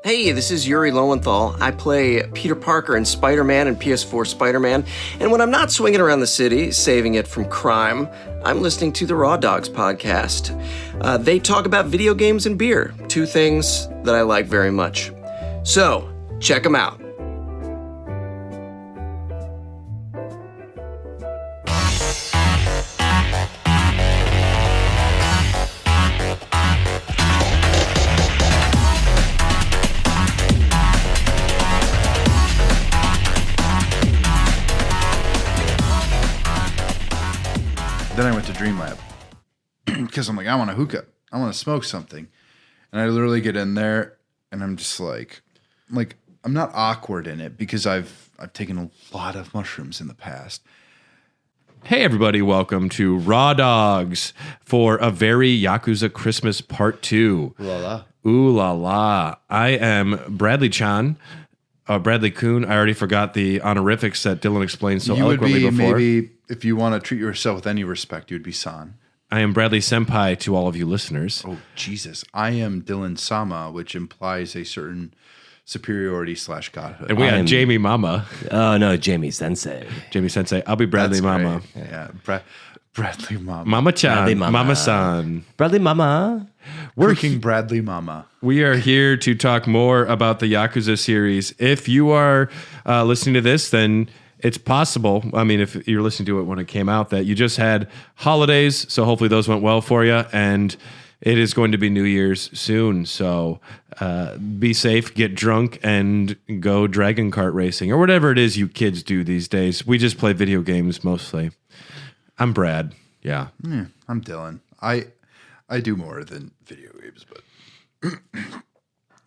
Hey, this is Yuri Lowenthal. I play Peter Parker in Spider-Man and PS4 Spider-Man, and when I'm not swinging around the city, saving it from crime, I'm listening to the Raw Dogs podcast. They talk about video games and beer, two things that I like very much. So, check them out. Then I went to Dream Lab because I'm like, I want a hookah. I want to smoke something. And I literally get in there and I'm just like I'm not awkward in it because I've taken a lot of mushrooms in the past. Hey everybody, welcome to Raw Dogs for a very Yakuza Christmas Part 2. Ooh la la. Ooh la la. I am Bradley Chan. Bradley Kuhn. I already forgot the honorifics that Dylan explained so eloquently before. Maybe if you want to treat yourself with any respect, you'd be San. I am Bradley Senpai to all of you listeners. Oh, Jesus. I am Dylan Sama, which implies a certain superiority / godhood. And we have Jamie Mama. Oh, no, Jamie Sensei. Jamie Sensei. I'll be Bradley That's Mama. great. Yeah, Bradley Mama. Mama-chan. Bradley Mama. Mama-san. Bradley Mama. Working Bradley Mama. We are here to talk more about the Yakuza series. If you are listening to this, then it's possible, I mean, if you're listening to it when it came out, that you just had holidays, so hopefully those went well for you, and it is going to be New Year's soon, so be safe, get drunk, and go Dragon Kart racing, or whatever it is you kids do these days. We just play video games mostly. I'm Brad, yeah. I'm Dylan. I do more than video games, but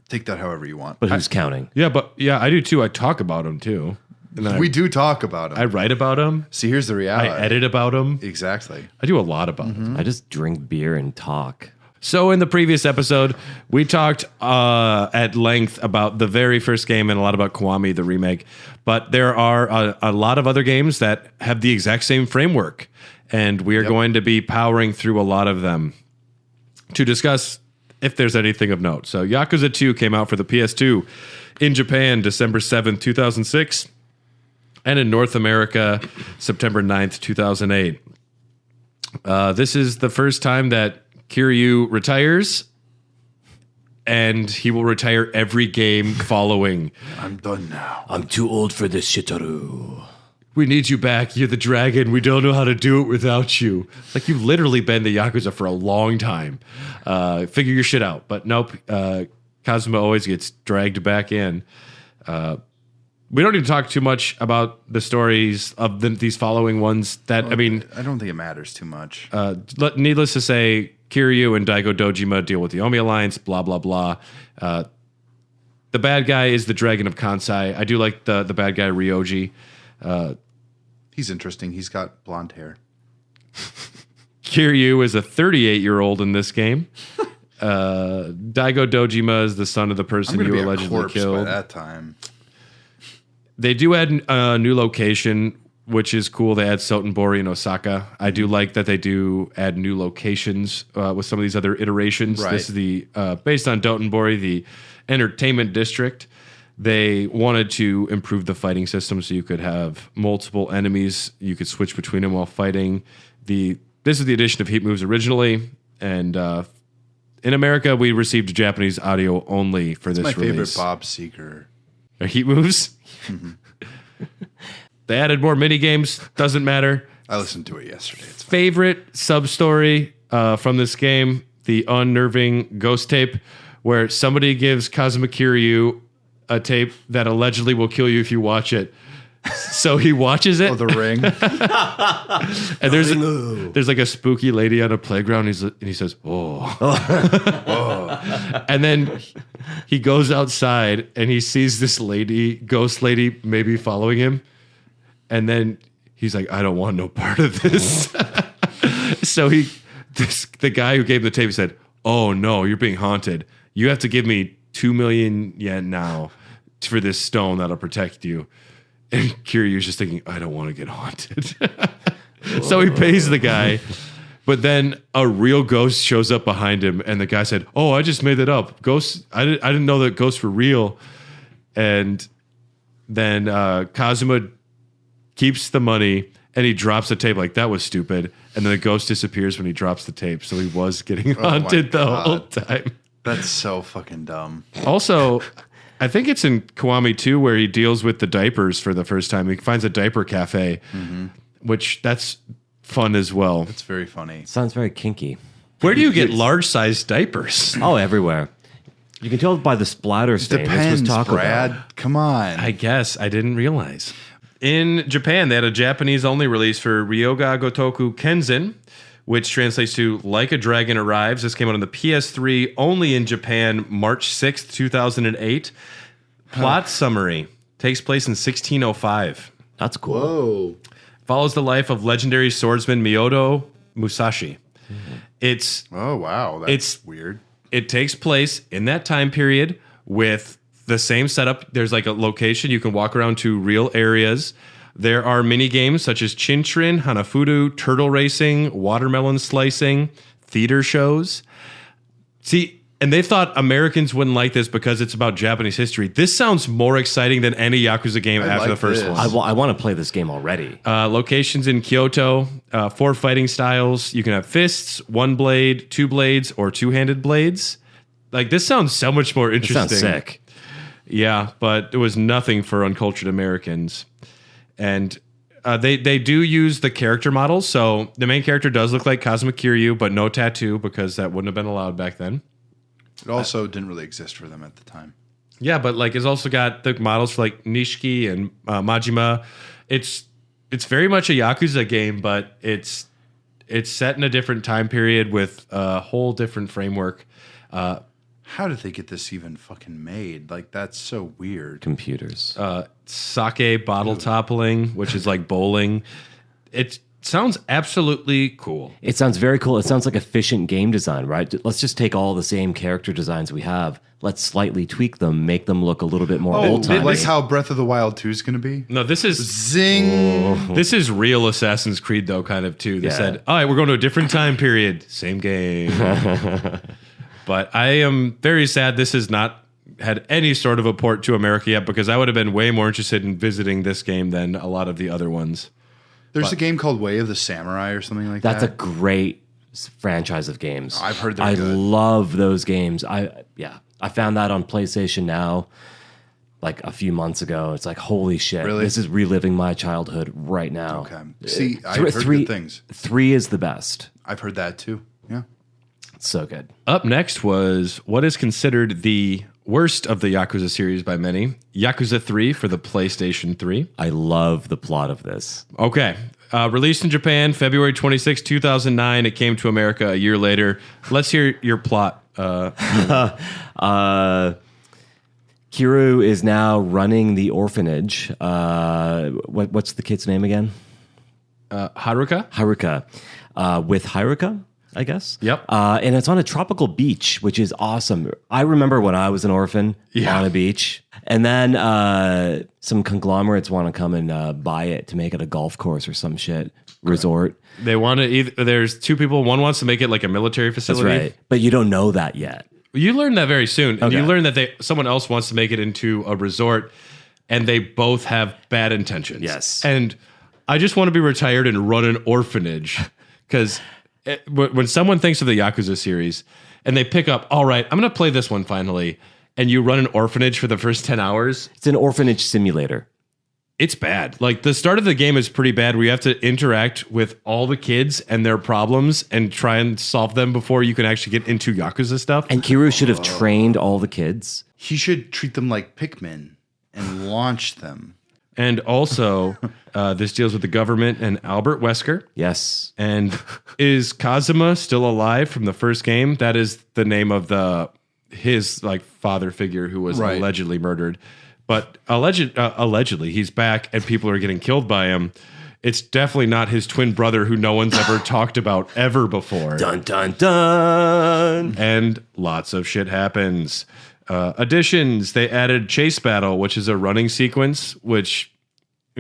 take that however you want. But who's counting? Yeah, I do too. I talk about them too. And We do talk about them. I write about them. See, here's the reality. I edit about them. Exactly. I do a lot about them. I just drink beer and talk. So in the previous episode, we talked at length about the very first game and a lot about Kiwami, the remake. But there are a lot of other games that have the exact same framework. And we are going to be powering through a lot of them to discuss if there's anything of note. So Yakuza 2 came out for the PS2 in Japan December 7th, 2006. And in North America, September 9th, 2008. This is the first time that Kiryu retires, and he will retire every game following. I'm done now. I'm too old for this, Shitaru. We need you back. You're the dragon. We don't know how to do it without you. Like, you've literally been the Yakuza for a long time. Figure your shit out. But nope, Kazama always gets dragged back in. We don't need to talk too much about the stories of these following ones. I don't think it matters too much. Needless to say, Kiryu and Daigo Dojima deal with the Omi Alliance, blah, blah, blah. The bad guy is the Dragon of Kansai. I do like the bad guy, Ryoji. He's interesting. He's got blonde hair. Kiryu is a 38-year-old in this game. Daigo Dojima is the son of the person you allegedly killed. By that time. They do add a new location, which is cool. They add Sotenbori in Osaka. I do like that they do add new locations with some of these other iterations. Right. This is the based on Dotonbori, the entertainment district. They wanted to improve the fighting system so you could have multiple enemies. You could switch between them while fighting. This is the addition of heat moves originally, and in America we received Japanese audio only for this release. My favorite Bob Seger. Heat moves. They added more mini games. Doesn't matter. I listened to it yesterday. It's fun. Favorite sub story from this game: the unnerving ghost tape, where somebody gives Kazama Kiryu a tape that allegedly will kill you if you watch it. So he watches it. Oh, The Ring. And there's like a spooky lady on a playground. And he says, "Oh." And then he goes outside and he sees this ghost lady, maybe following him. And then he's like, "I don't want no part of this." So the guy who gave him the tape said, "Oh no, you're being haunted. You have to give me 2 million yen now for this stone that'll protect you." And Kiryu's just thinking, "I don't want to get haunted." So he pays the guy But then a real ghost shows up behind him, and the guy said, "Oh, I just made that up. Ghosts. I didn't know that ghosts were real." And then Kazuma keeps the money, and he drops the tape. Like, that was stupid. And then the ghost disappears when he drops the tape. So he was getting haunted the whole time. That's so fucking dumb. Also, I think it's in Kiwami 2 where he deals with the diapers for the first time. He finds a diaper cafe, which that's fun as well. It's very funny. Sounds very kinky. Where do you get large-sized diapers? Oh, everywhere. You can tell by the splatter stain. Depends, this was Taco Brad. Bell. Come on. I guess. I didn't realize. In Japan, they had a Japanese-only release for Ryoga Gotoku Kenzin, which translates to Like a Dragon Arrives. This came out on the PS3 only in Japan, March 6th, 2008. Plot summary. Takes place in 1605. That's cool. Whoa. Follows the life of legendary swordsman Miyoto Musashi. It's Oh, wow. That's It's- weird. It takes place in that time period with the same setup. There's like a location. You can walk around to real areas. There are mini games such as Chinchin, Hanafudu, turtle racing, watermelon slicing, theater shows. See, and they thought Americans wouldn't like this because it's about Japanese history. This sounds more exciting than any Yakuza game after like the first this. one. I want to play this game already. Locations in Kyoto, 4 fighting styles. You can have fists, 1 blade, 2 blades, or 2-handed blades. Like, this sounds so much more It interesting. sounds sick. Yeah, but it was nothing for uncultured Americans. And they do use the character models. So the main character does look like Kazama Kiryu, but no tattoo because that wouldn't have been allowed back then. It also didn't really exist for them at the time. Yeah, but like it's also got the models for like Nishiki and Majima. It's very much a Yakuza game, but it's set in a different time period with a whole different framework. How did they get this even fucking made? Like, that's so weird. Computers. Sake bottle toppling, which is like bowling. It sounds absolutely cool. It sounds very cool. It sounds like efficient game design, right? Let's just take all the same character designs we have. Let's slightly tweak them, make them look a little bit more Oh, old-timey. like how Breath of the Wild 2 is going to be? No, this is Zing! this is real Assassin's Creed though, kind of too. They Yeah. said, "All right, we're going to a different time period, same game." But I am very sad this has not had any sort of a port to America yet because I would have been way more interested in visiting this game than a lot of the other ones. There's a game called Way of the Samurai or something like That's a that. great franchise of games. I've heard they're I good. love those games. I found that on PlayStation Now like a few months ago. It's like, holy shit. Really? This is reliving my childhood right now. Okay. See, I've heard good things. 3 is the best. I've heard that too. Yeah. It's so good. Up next was what is considered the worst of the Yakuza series by many, Yakuza 3 for the PlayStation 3. I love the plot of this. Okay. Released in Japan, February 26, 2009. It came to America a year later. Let's hear your plot. Kiryu is now running the orphanage. What's the kid's name again? Haruka? Haruka. With Haruka, I guess. Yep. And it's on a tropical beach, which is awesome. I remember when I was an orphan on a beach. And then some conglomerates want to come and buy it to make it a golf course or some shit. Resort. They want to either, there's 2 people. One wants to make it like a military That's facility. right. But you don't know that yet. You learn that very soon. And you Okay. learn that someone else wants to make it into a resort and they both have bad intentions. Yes. And I just want to be retired and run an orphanage because when someone thinks of the Yakuza series and they pick up, all right, I'm going to play this one finally, and you run an orphanage for the first 10 hours, It's an orphanage simulator. it's bad. Like the start of the game is pretty bad where you have to interact with all the kids and their problems and try and solve them before you can actually get into Yakuza stuff. And Kiryu should have trained all the kids. He should treat them like Pikmin and launch them. And also, this deals with the government and Albert Wesker. Yes. And is Kazuma still alive from the first game? That is the name of his like father figure who was Right. allegedly murdered. But allegedly, he's back and people are getting killed by him. It's definitely not his twin brother who no one's ever talked about ever before. Dun, dun, dun. And lots of shit happens. Additions, they added Chase Battle, which is a running sequence, which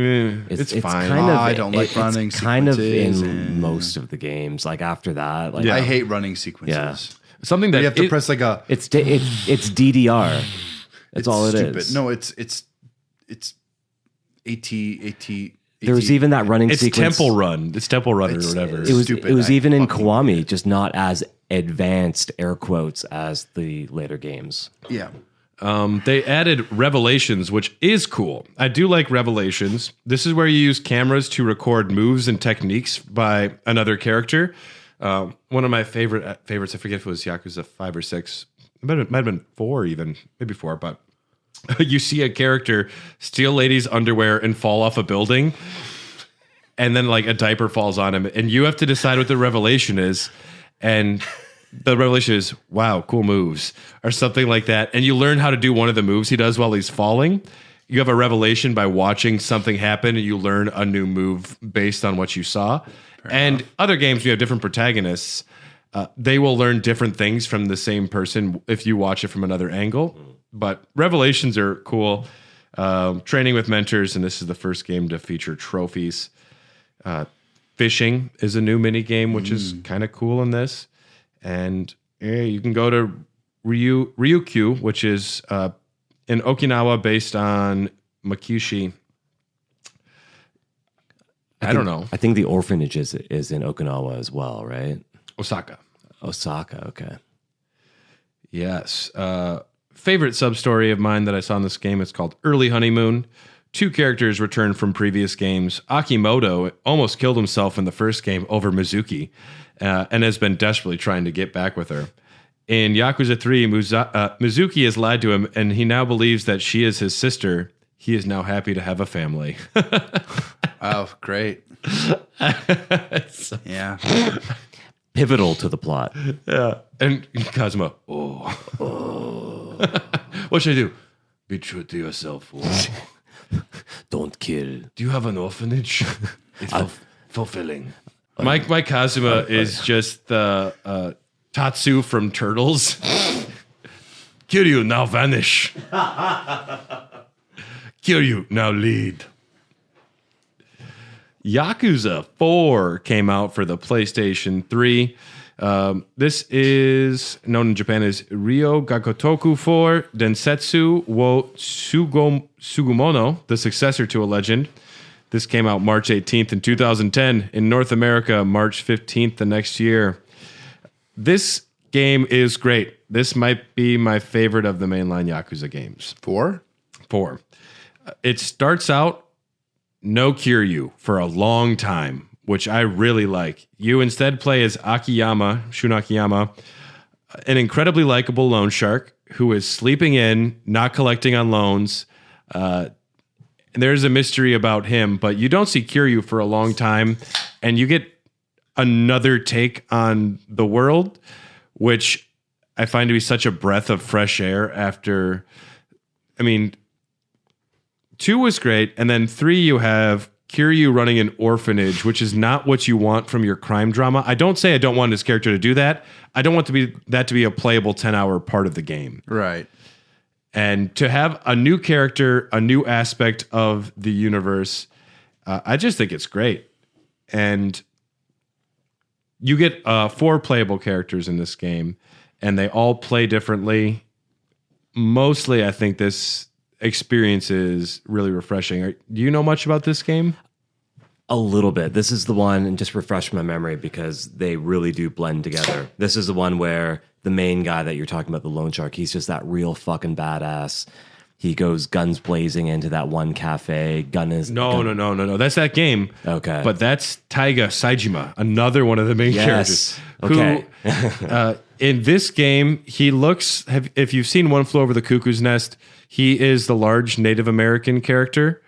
It's fine. Kind of, I don't like running it's kind of in sequences most of the games. Like after that, like I hate running sequences. Yeah. Something that You have to press like a. it's DDR. That's all it stupid. is. No, it's AT. There was even that running it's sequence. Temple Run. It's Temple Run or whatever. It was stupid. it was I even in fucking Kiwami, just not as advanced air quotes as the later games. Yeah. They added Revelations, which is cool. I do like Revelations. This is where you use cameras to record moves and techniques by another character. One of my favorites, I forget if it was Yakuza 5 or 6. It might have been 4 even, maybe 4, but you see a character steal ladies' underwear and fall off a building, and then like a diaper falls on him, and you have to decide what the revelation is. And the revelation is, wow, cool moves, or something like that. And you learn how to do one of the moves he does while he's falling. You have a revelation by watching something happen, and you learn a new move based on what you saw. And other games, we have different protagonists. They will learn different things from the same person if you watch it from another angle. But revelations are cool. Training with mentors, and this is the first game to feature trophies. Fishing is a new mini game, which is kind of cool in this. And you can go to Ryukyu, which is in Okinawa, based on Makushi. I don't know. I think the orphanage is in Okinawa as well, right? Osaka. Osaka, okay. Yes. Favorite sub-story of mine that I saw in this game, it's called Early Honeymoon. 2 characters return from previous games. Akimoto almost killed himself in the first game over Mizuki, and has been desperately trying to get back with her. In Yakuza 3, Mizuki has lied to him, and he now believes that she is his sister. He is now happy to have a family. Oh, great. Yeah. Pivotal to the plot. Yeah. And Kazuma, what should I do? Be true to yourself. Don't kill. Do you have an orphanage? It's fulfilling. My Kazuma is just the Tatsu from Turtles. Kiryu, now vanish. Kiryu, now lead. Yakuza 4 came out for the PlayStation 3. This is known in Japan as Ryo Gakotoku 4 Densetsu wo Sugumono, the successor to a legend. This came out March 18th in 2010. In North America, March 15th the next year. This game is great. This might be my favorite of the mainline Yakuza games. 4? 4. It starts out no Kiryu for a long time, which I really like. You instead play as Shun Akiyama, an incredibly likable loan shark who is sleeping in, not collecting on loans. There's a mystery about him, but you don't see Kiryu for a long time, and you get another take on the world, which I find to be such a breath of fresh air after, 2 was great, and then 3 you have Kiryu running an orphanage, which is not what you want from your crime drama. I don't say I don't want his character to do that. I don't want that to be a playable 10-hour part of the game. Right. And to have a new character, a new aspect of the universe, I just think it's great. And you get 4 playable characters in this game, and they all play differently. Mostly, I think this experience is really refreshing. Do you know much about this game? A little bit. This is the one, and just refresh my memory because they really do blend together. This is the one where the main guy that you're talking about, the loan shark, he's just that real fucking badass. He goes guns blazing into that one cafe. No. That's that game. Okay. But that's Taiga Saejima, another one of the main characters. Okay. Who, in this game, he looks, if you've seen One Flew Over the Cuckoo's Nest, he is the large Native American character.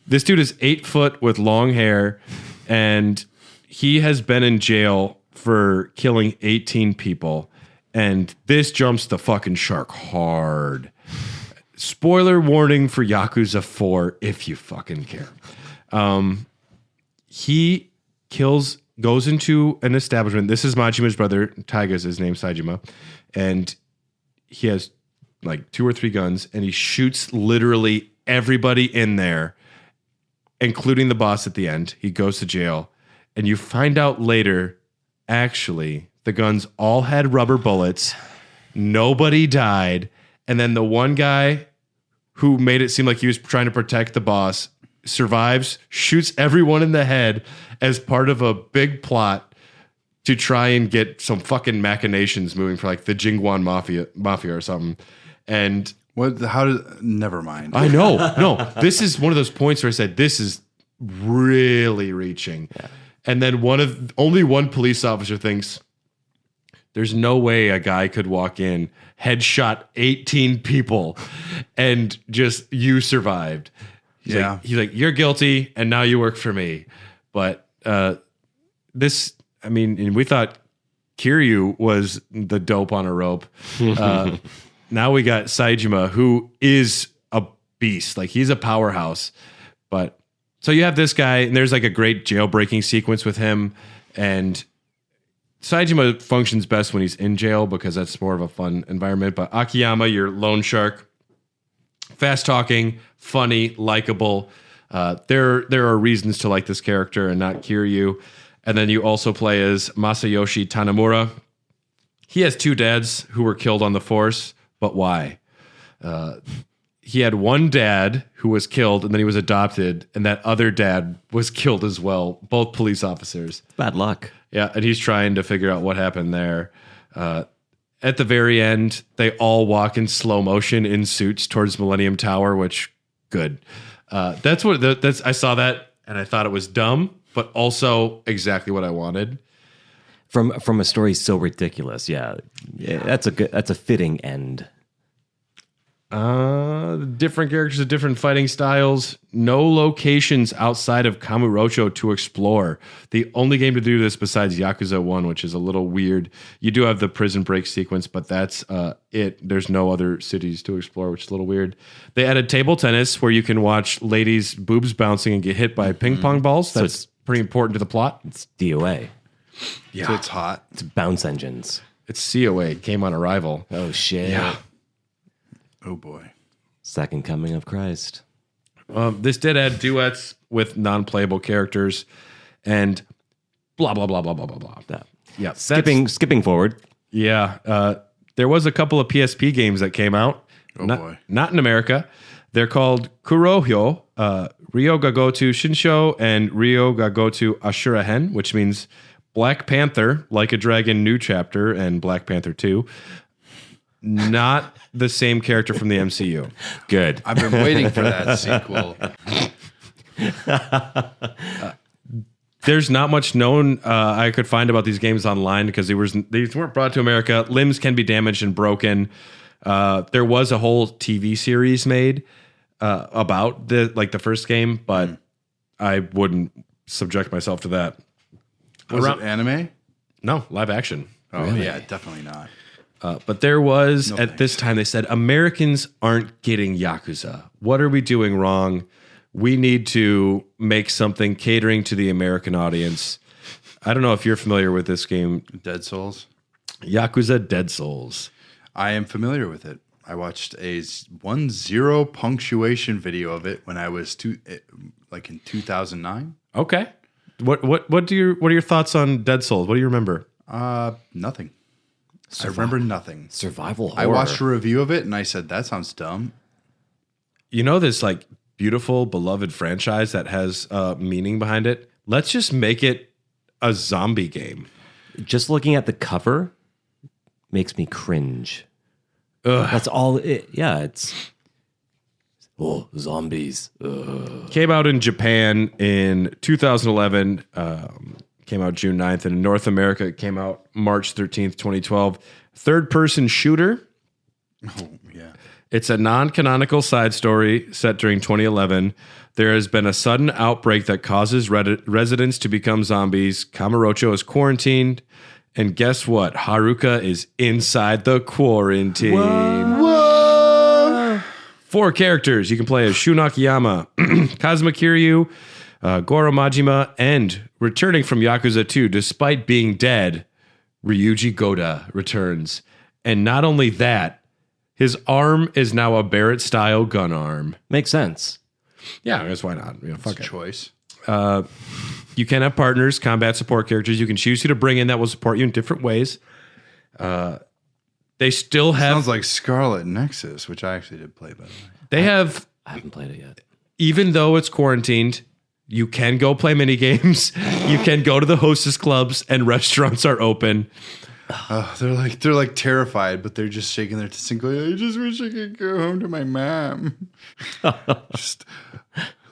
This dude is 8 foot with long hair, and he has been in jail for killing 18 people. And this jumps the fucking shark hard. Spoiler warning for Yakuza 4, if you fucking care. He goes into an establishment. This is Majima's brother. Taiga's his name, Saejima. And he has like 2 or 3 guns, and he shoots literally everybody in there. including the boss at the end. He goes to jail, and you find out later, actually, the guns all had rubber bullets. Nobody died. And then the one guy who made it seem like he was trying to protect the boss survives, shoots everyone in the head as part of a big plot to try and get some fucking machinations moving for like the Jingguan mafia or something. And never mind. I know. No, this is one of those points where I said, this is really reaching. Yeah. And then only one police officer thinks, there's no way a guy could walk in, headshot 18 people, and just you survived. He's like, you're guilty, and now you work for me. But and we thought Kiryu was the dope on a rope. Now we got Saejima, who is a beast. Like, he's a powerhouse. But so you have this guy, and there's like a great jailbreaking sequence with him, and Saejima functions best when he's in jail because that's more of a fun environment. But Akiyama, your loan shark, fast talking, funny, likable. There are reasons to like this character and not Kiryu. And then you also play as Masayoshi Tanamura. He has two dads who were killed on the force, but why? He had one dad who was killed, and then he was adopted, and that other dad was killed as well. Both police officers. Bad luck. Yeah, and he's trying to figure out what happened there. At the very end, they all walk in slow motion in suits towards Millennium Tower, which, good. I saw that, and I thought it was dumb, but also exactly what I wanted. From a story so ridiculous, yeah, that's a fitting end. Different characters with different fighting styles. No locations outside of Kamurocho to explore. The only game to do this besides Yakuza 1, which is a little weird. You do have the prison break sequence, but that's it. There's no other cities to explore, which is a little weird. They added table tennis where you can watch ladies' boobs bouncing and get hit by ping pong balls. That's pretty important to the plot. It's DOA. Yeah. So it's hot. It's bounce engines. It's COA. Came on arrival. Oh, shit. Yeah. Oh, boy. Second coming of Christ. This did add duets with non-playable characters and blah, blah, blah, blah, blah, blah, blah. Yeah. Skipping forward. Yeah. There was a couple of PSP games that came out. Oh, boy. Not in America. They're called Kurohyo, Ryo ga Goto Shinsho, and Ryo ga Goto Ashura Hen, which means Black Panther, Like a Dragon New Chapter, and Black Panther 2. Not the same character from the MCU. Good. I've been waiting for that sequel. There's not much known I could find about these games online because these weren't brought to America. Limbs can be damaged and broken. There was a whole TV series made about the first game, but I wouldn't subject myself to that. Was it anime? No, live action. Oh, really? Yeah, definitely not. But there was, this time, they said, Americans aren't getting Yakuza. What are we doing wrong? We need to make something catering to the American audience. I don't know if you're familiar with this game. Dead Souls? Yakuza Dead Souls. I am familiar with it. I watched a 1-0 punctuation video of it when I was in 2009. Okay. What are your thoughts on Dead Souls? What do you remember? Nothing. I remember nothing. Survival horror. I watched a review of it and I said, that sounds dumb. You know this beautiful, beloved franchise that has meaning behind it? Let's just make it a zombie game. Just looking at the cover makes me cringe. Ugh. That's all it's zombies. Ugh. Came out in Japan in 2011. Came out June 9th, and in North America, it came out March 13th, 2012. Third-person shooter. Oh, yeah. It's a non-canonical side story set during 2011. There has been a sudden outbreak that causes residents to become zombies. Kamurocho is quarantined, and guess what? Haruka is inside the quarantine. Whoa! 4 characters. You can play as Shun Akiyama, Kazama Kiryu, Goro Majima, and returning from Yakuza 2, despite being dead, Ryuji Goda returns. And not only that, his arm is now a Barrett-style gun arm. Makes sense. Yeah, I guess why not? Fuck it. Choice. You can have partners, combat support characters. You can choose who to bring in that will support you in different ways. They still have. Sounds like Scarlet Nexus, which I actually did play, by the way. They have. I haven't played it yet. Even though it's quarantined, you can go play mini games. You can go to the hostess clubs, and restaurants are open. They're like terrified, but they're just shaking their fists and going, I just wish I could go home to my mom. Just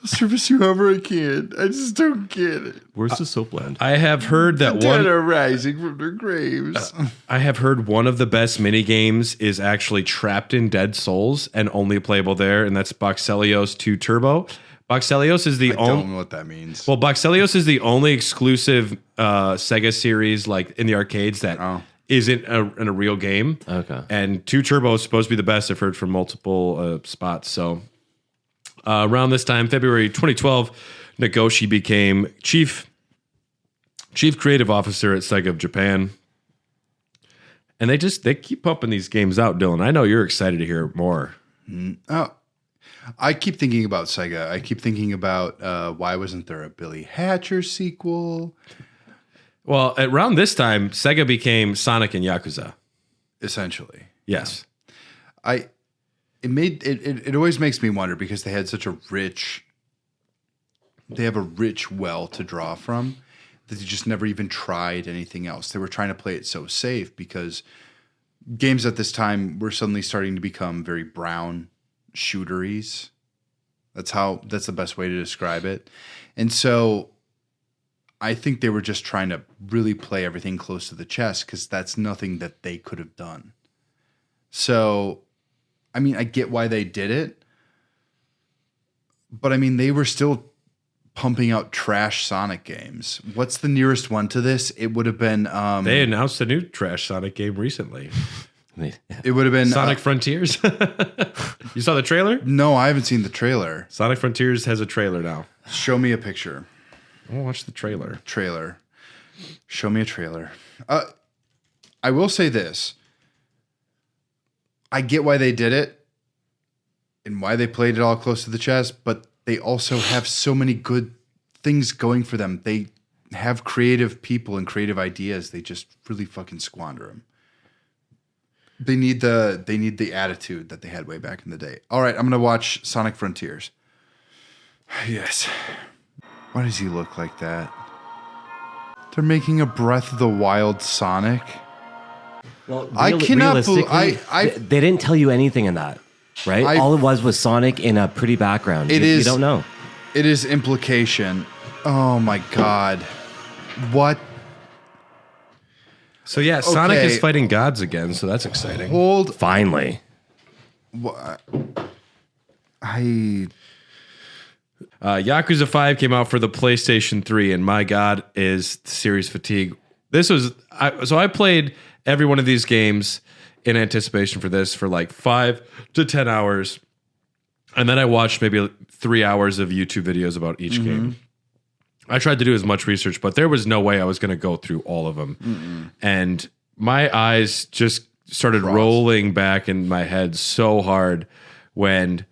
I'll service you however I can. I just don't get it. Where's the soap land? I have heard that The dead one. are rising from their graves. I have heard one of the best mini games is actually Trapped in Dead Souls and only playable there, and that's Boxelios 2 Turbo. Boxelios is the I don't only. know what that means. Well, Boxelios is the only exclusive Sega series like in the arcades that isn't in a real game. Okay. And 2 Turbo is supposed to be the best. I've heard from multiple spots. So around this time, February 2012, Nagoshi became chief creative officer at Sega of Japan. And they keep pumping these games out, Dylan. I know you're excited to hear more. I keep thinking about Sega. I keep thinking about why wasn't there a Billy Hatcher sequel? Well, around this time, Sega became Sonic and Yakuza. Essentially. Yes. It always makes me wonder because they had such a rich well to draw from that they just never even tried anything else. They were trying to play it so safe because games at this time were suddenly starting to become very brown shooteries. That's the best way to describe it. And so I think they were just trying to really play everything close to the chest because that's nothing that they could have done. So, I mean, I get why they did it, but I mean, they were still pumping out trash Sonic games. What's the nearest one to this? It would have been... They announced a new trash Sonic game recently. It would have been... Sonic Frontiers. You saw the trailer? No, I haven't seen the trailer. Sonic Frontiers has a trailer now. Show me a picture. I'll watch the trailer. Show me a trailer. I will say this. I get why they did it and why they played it all close to the chest, but they also have so many good things going for them. They have creative people and creative ideas. They just really fucking squander them. They need the attitude that they had way back in the day. All right, I'm going to watch Sonic Frontiers. Yes. Why does he look like that? They're making a Breath of the Wild Sonic. Well, I cannot believe... They didn't tell you anything in that, right? All it was Sonic in a pretty background. You don't know. It is implication. Oh my God. What? So yeah, Sonic is fighting gods again, so that's exciting. Finally. Yakuza 5 came out for the PlayStation 3, and my God, is series fatigue. I played every one of these games in anticipation for this for like 5 to 10 hours, and then I watched maybe 3 hours of YouTube videos about each game. I tried to do as much research, but there was no way I was going to go through all of them. And my eyes just started rolling back in my head so hard when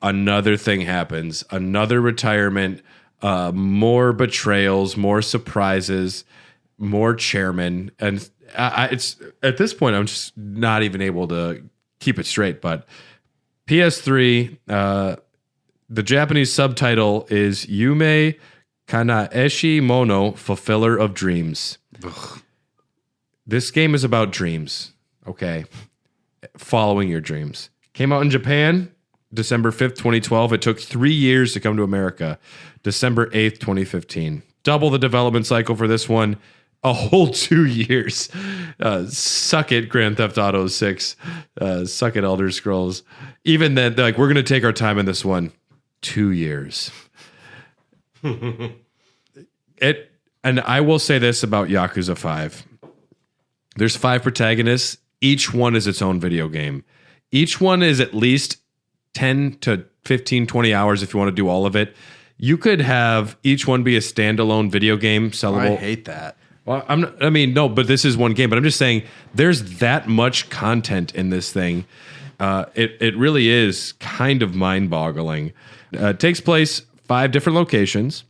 another thing happens, another retirement, more betrayals, more surprises, more chairmen. And it's at this point, I'm just not even able to keep it straight. But PS3, the Japanese subtitle is Yume Kanaeshi Mono, Fulfiller of Dreams. Ugh. This game is about dreams, okay? Following your dreams. Came out in Japan, December 5th, 2012. It took 3 years to come to America, December 8th, 2015. Double the development cycle for this one, a whole 2 years. Suck it, Grand Theft Auto 6. Suck it, Elder Scrolls. Even then, they're like, we're going to take our time in this one. 2 years. And I will say this about Yakuza 5. There's 5 protagonists. Each one is its own video game. Each one is at least 10 to 15, 20 hours if you want to do all of it. You could have each one be a standalone video game sellable. I hate that. Well, no, but this is one game. But I'm just saying there's that much content in this thing. It really is kind of mind-boggling. It takes place 5 different locations.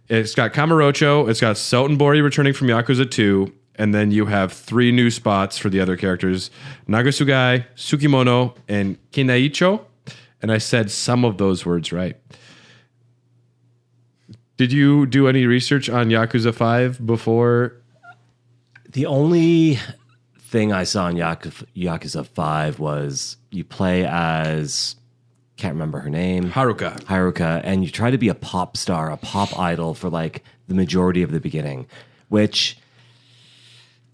It's got Kamurocho, it's got Sotenbori returning from Yakuza 2, and then you have 3 new spots for the other characters, Nagasugai, Tsukimono, and Kinaicho. And I said some of those words right. Did you do any research on Yakuza 5 before? The only thing I saw in Yakuza 5 was you play as, can't remember her name. Haruka, and you try to be a pop star, a pop idol for like the majority of the beginning, which...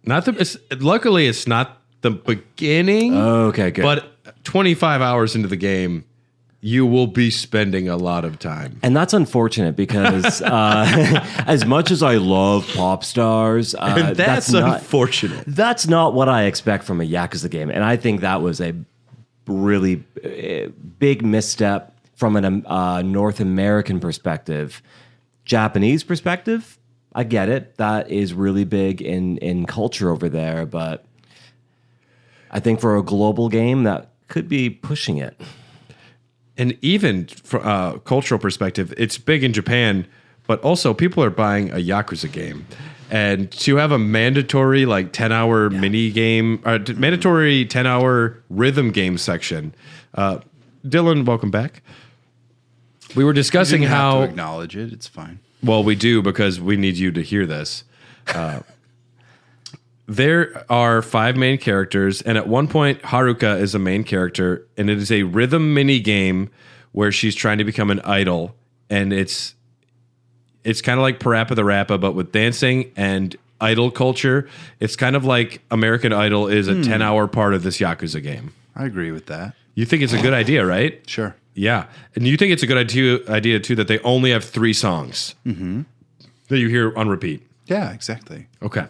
Luckily, it's not the beginning. Okay, good. But 25 hours into the game, you will be spending a lot of time. And that's unfortunate because as much as I love pop stars, that's unfortunate. That's not what I expect from a Yakuza game. And I think that was a really big misstep from a North American perspective. Japanese perspective, I get it. That is really big in culture over there. But I think for a global game, that could be pushing it. And even from a cultural perspective, it's big in Japan, but also people are buying a Yakuza game. And to have a mandatory 10-hour mini game, mandatory 10-hour rhythm game section. Dylan, welcome back. We were discussing you didn't how... have to acknowledge it. It's fine. Well, we do because we need you to hear this. There are 5 main characters, and at one point, Haruka is a main character, and it is a rhythm mini game where she's trying to become an idol, and it's kind of like Parappa the Rappa, but with dancing and idol culture. It's kind of like American Idol is a 10-hour part of this Yakuza game. I agree with that. You think it's a good idea, right? Sure. Yeah, and you think it's a good idea too that they only have 3 songs that you hear on repeat. Yeah, exactly. Okay.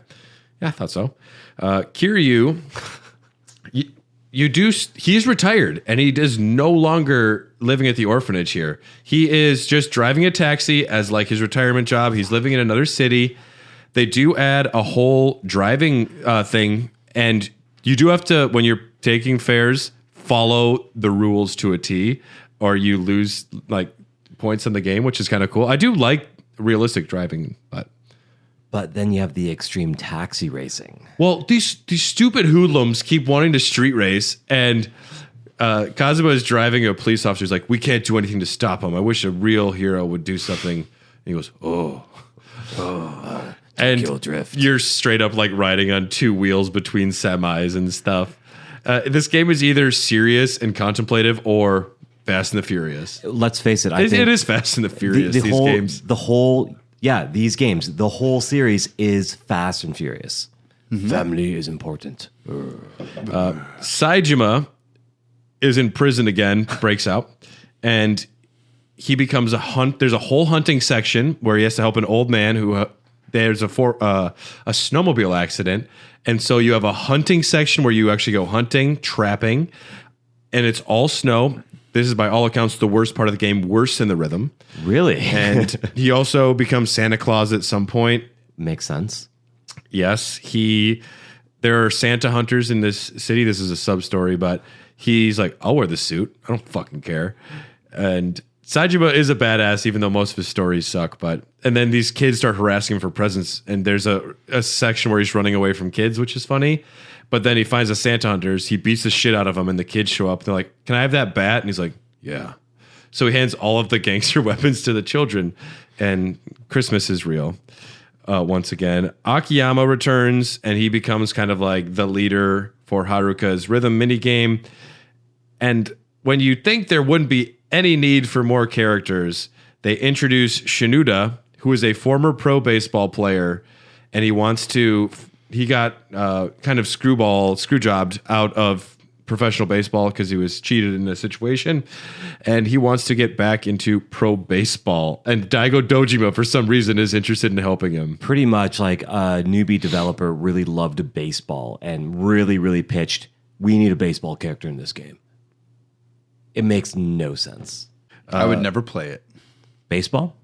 Yeah, I thought so. Kiryu, he's retired and he is no longer living at the orphanage here. He is just driving a taxi as like his retirement job. He's living in another city. They do add a whole driving thing, and you do have to, when you're taking fares, follow the rules to a T, or you lose like points in the game, which is kind of cool. I do like realistic driving, But then you have the extreme taxi racing. Well, these stupid hoodlums keep wanting to street race, and Kazuma is driving a police officer. He's like, we can't do anything to stop him. I wish a real hero would do something. And he goes, and Tokyo Drift. You're straight up like riding on 2 wheels between semis and stuff. This game is either serious and contemplative or Fast and the Furious. Let's face it. It is Fast and the Furious, these games. These games, the whole series is Fast and Furious. Family is important. Saejima is in prison again, breaks out, and he becomes there's a whole hunting section where he has to help an old man who there's a snowmobile accident, and so you have a hunting section where you actually go hunting, trapping, and it's all snow. This is by all accounts the worst part of the game, worse than the rhythm. Really? And he also becomes Santa Claus at some point. Makes sense. Yes, there are Santa hunters in this city. This is a sub-story, but he's like, I'll wear the suit. I don't fucking care. And Saejima is a badass, even though most of his stories suck. And then these kids start harassing him for presents, and there's a section where he's running away from kids, which is funny. But then he finds the Santa hunters, he beats the shit out of them, and the kids show up. They're like, can I have that bat? And he's like, yeah. So he hands all of the gangster weapons to the children, and Christmas is real. Once again, Akiyama returns, and he becomes kind of like the leader for Haruka's rhythm minigame. And when you think there wouldn't be any need for more characters, they introduce Shinuda, who is a former pro baseball player, and he got kind of screwjobbed out of professional baseball because he was cheated in a situation, and he wants to get back into pro baseball. And Daigo Dojima, for some reason, is interested in helping him. Pretty much like a newbie developer really loved baseball and really, really pitched, we need a baseball character in this game. It makes no sense. I would never play it. Baseball?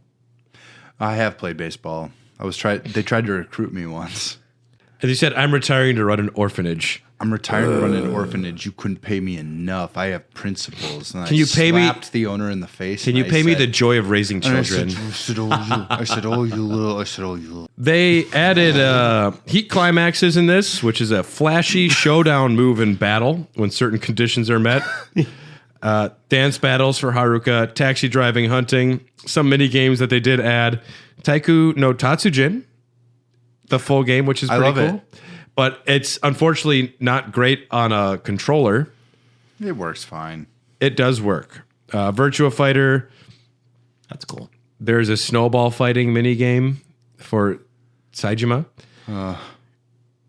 I have played baseball. They tried to recruit me once. As you said, I'm retiring to run an orphanage. I'm retired to run an orphanage. You couldn't pay me enough. I have principles. And Can you pay me- slapped the owner in the face. Can you pay me the joy of raising And children? I said, oh, you little. I said, oh, you little. They added heat climaxes in this, which is a flashy showdown move in battle when certain conditions are met. Dance battles for Haruka, taxi driving, hunting, some mini games that they did add. Taiku no Tatsujin, the full game, which is pretty love cool. it. But it's unfortunately not great on a controller. It works fine. It does work. Virtua Fighter. That's cool. There's a snowball fighting mini game for Saejima.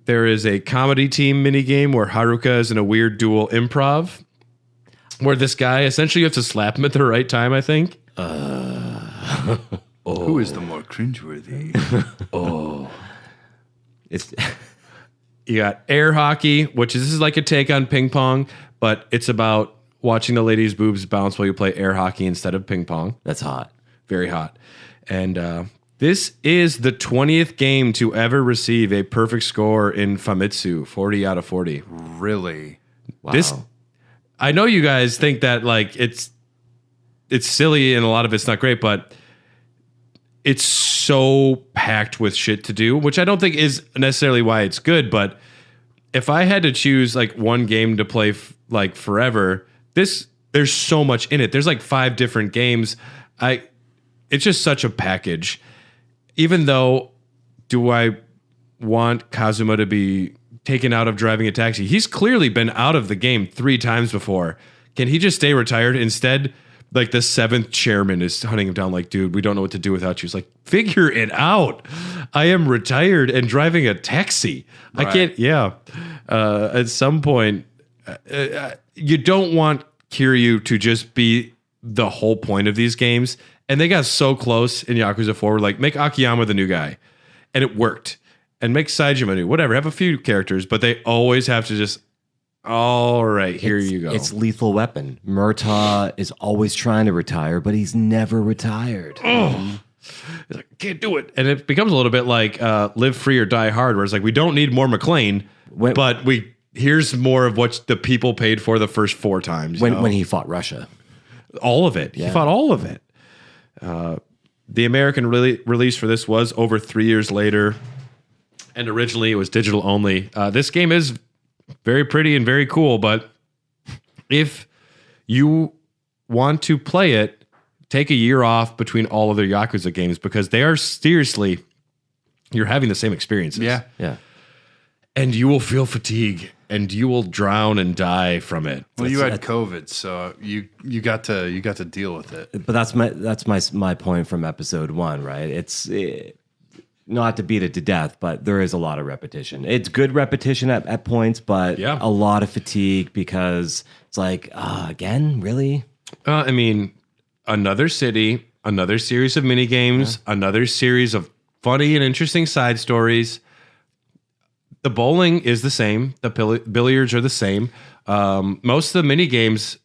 There is a comedy team mini game where Haruka is in a weird dual improv, where this guy essentially you have to slap him at the right time. I think. Who is the more cringeworthy? It's You got air hockey, which is, this is like a take on ping pong, but it's about watching the ladies' boobs bounce while you play air hockey instead of ping pong. that's hot. Very hot. And this is the 20th game to ever receive a perfect score in Famitsu, 40 out of 40. Really? Wow. This, I know you guys think that like it's silly and a lot of it's not great, but it's so packed with shit to do, which I don't think is necessarily why it's good. But if I had to choose like one game to play like forever, there's so much in it. There's like 5 different games. It's just such a package. Even though, do I want Kazuma to be taken out of driving a taxi? He's clearly been out of the game 3 times before. Can he just stay retired instead? Like the 7th chairman is hunting him down like, dude, we don't know what to do without you. He's like, figure it out. I am retired and driving a taxi. Right. I can't, at some point, you don't want Kiryu to just be the whole point of these games. And they got so close in Yakuza 4, like, make Akiyama the new guy. And it worked. And make Saejima new, whatever. Have a few characters, but they always have to just, all right, here you go. It's Lethal Weapon. Murtaugh is always trying to retire, but he's never retired. It's like, can't do it. And it becomes a little bit like Live Free or Die Hard, where it's like, we don't need more McClane, but here's more of what the people paid for the first 4 times. When he fought Russia. All of it. Yeah. He fought all of it. The American release for this was over 3 years later, and originally it was digital only. This game is very pretty and very cool, but if you want to play it, take a year off between all of their Yakuza games, because they are seriously, you're having the same experiences. Yeah. And you will feel fatigue and you will drown and die from it. Well, you had COVID, so you got to deal with it. But that's my point from episode 1, right? It's not to beat it to death, but there is a lot of repetition. It's good repetition at points, but a lot of fatigue, because it's like, again, really? I mean, another city, another series of mini games, another series of funny and interesting side stories. The bowling is the same. The billiards are the same. Most of the mini games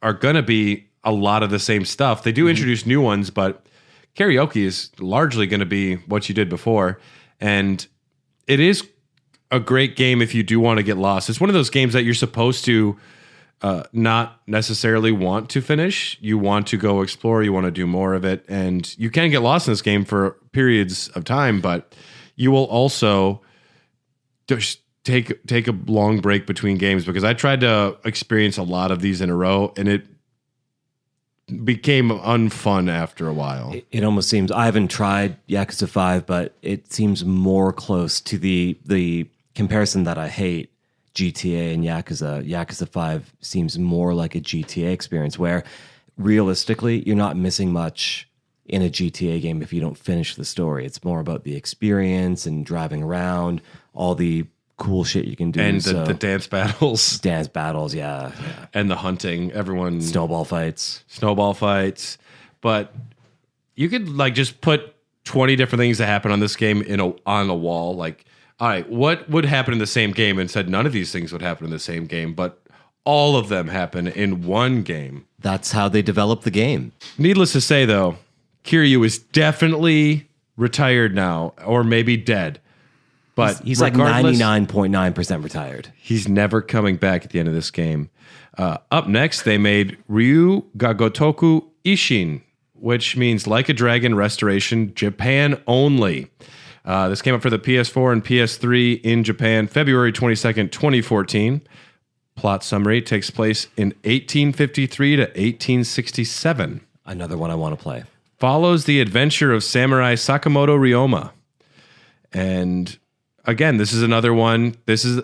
are going to be a lot of the same stuff. They do introduce new ones, but karaoke is largely going to be what you did before. And it is a great game if you do want to get lost. It's one of those games that you're supposed to not necessarily want to finish. You want to go explore. You want to do more of it. And you can get lost in this game for periods of time, but you will also just take a long break between games, because I tried to experience a lot of these in a row and it became unfun after a while. It almost seems, I haven't tried Yakuza 5, but it seems more close to the comparison that I hate, GTA and Yakuza. Yakuza 5 seems more like a GTA experience, where realistically you're not missing much in a GTA game if you don't finish the story. It's more about the experience and driving around, all the cool shit you can do. And the dance battles. Dance battles, yeah. And the hunting. Everyone. Snowball fights. But you could like just put 20 different things that happen on this game on a wall. Like, all right, what would happen in the same game? And said none of these things would happen in the same game, but all of them happen in one game. That's how they develop the game. Needless to say, though, Kiryu is definitely retired now, or maybe dead. But He's like regardless, 99.9% retired. he's never coming back at the end of this game. Up next, they made Ryu Gagotoku Ishin, which means Like a Dragon Restoration, Japan only. This came up for the PS4 and PS3 in Japan, February 22nd, 2014. Plot summary takes place in 1853 to 1867. Another one I want to play. Follows the adventure of Samurai Sakamoto Ryoma. And again, this is another one. This is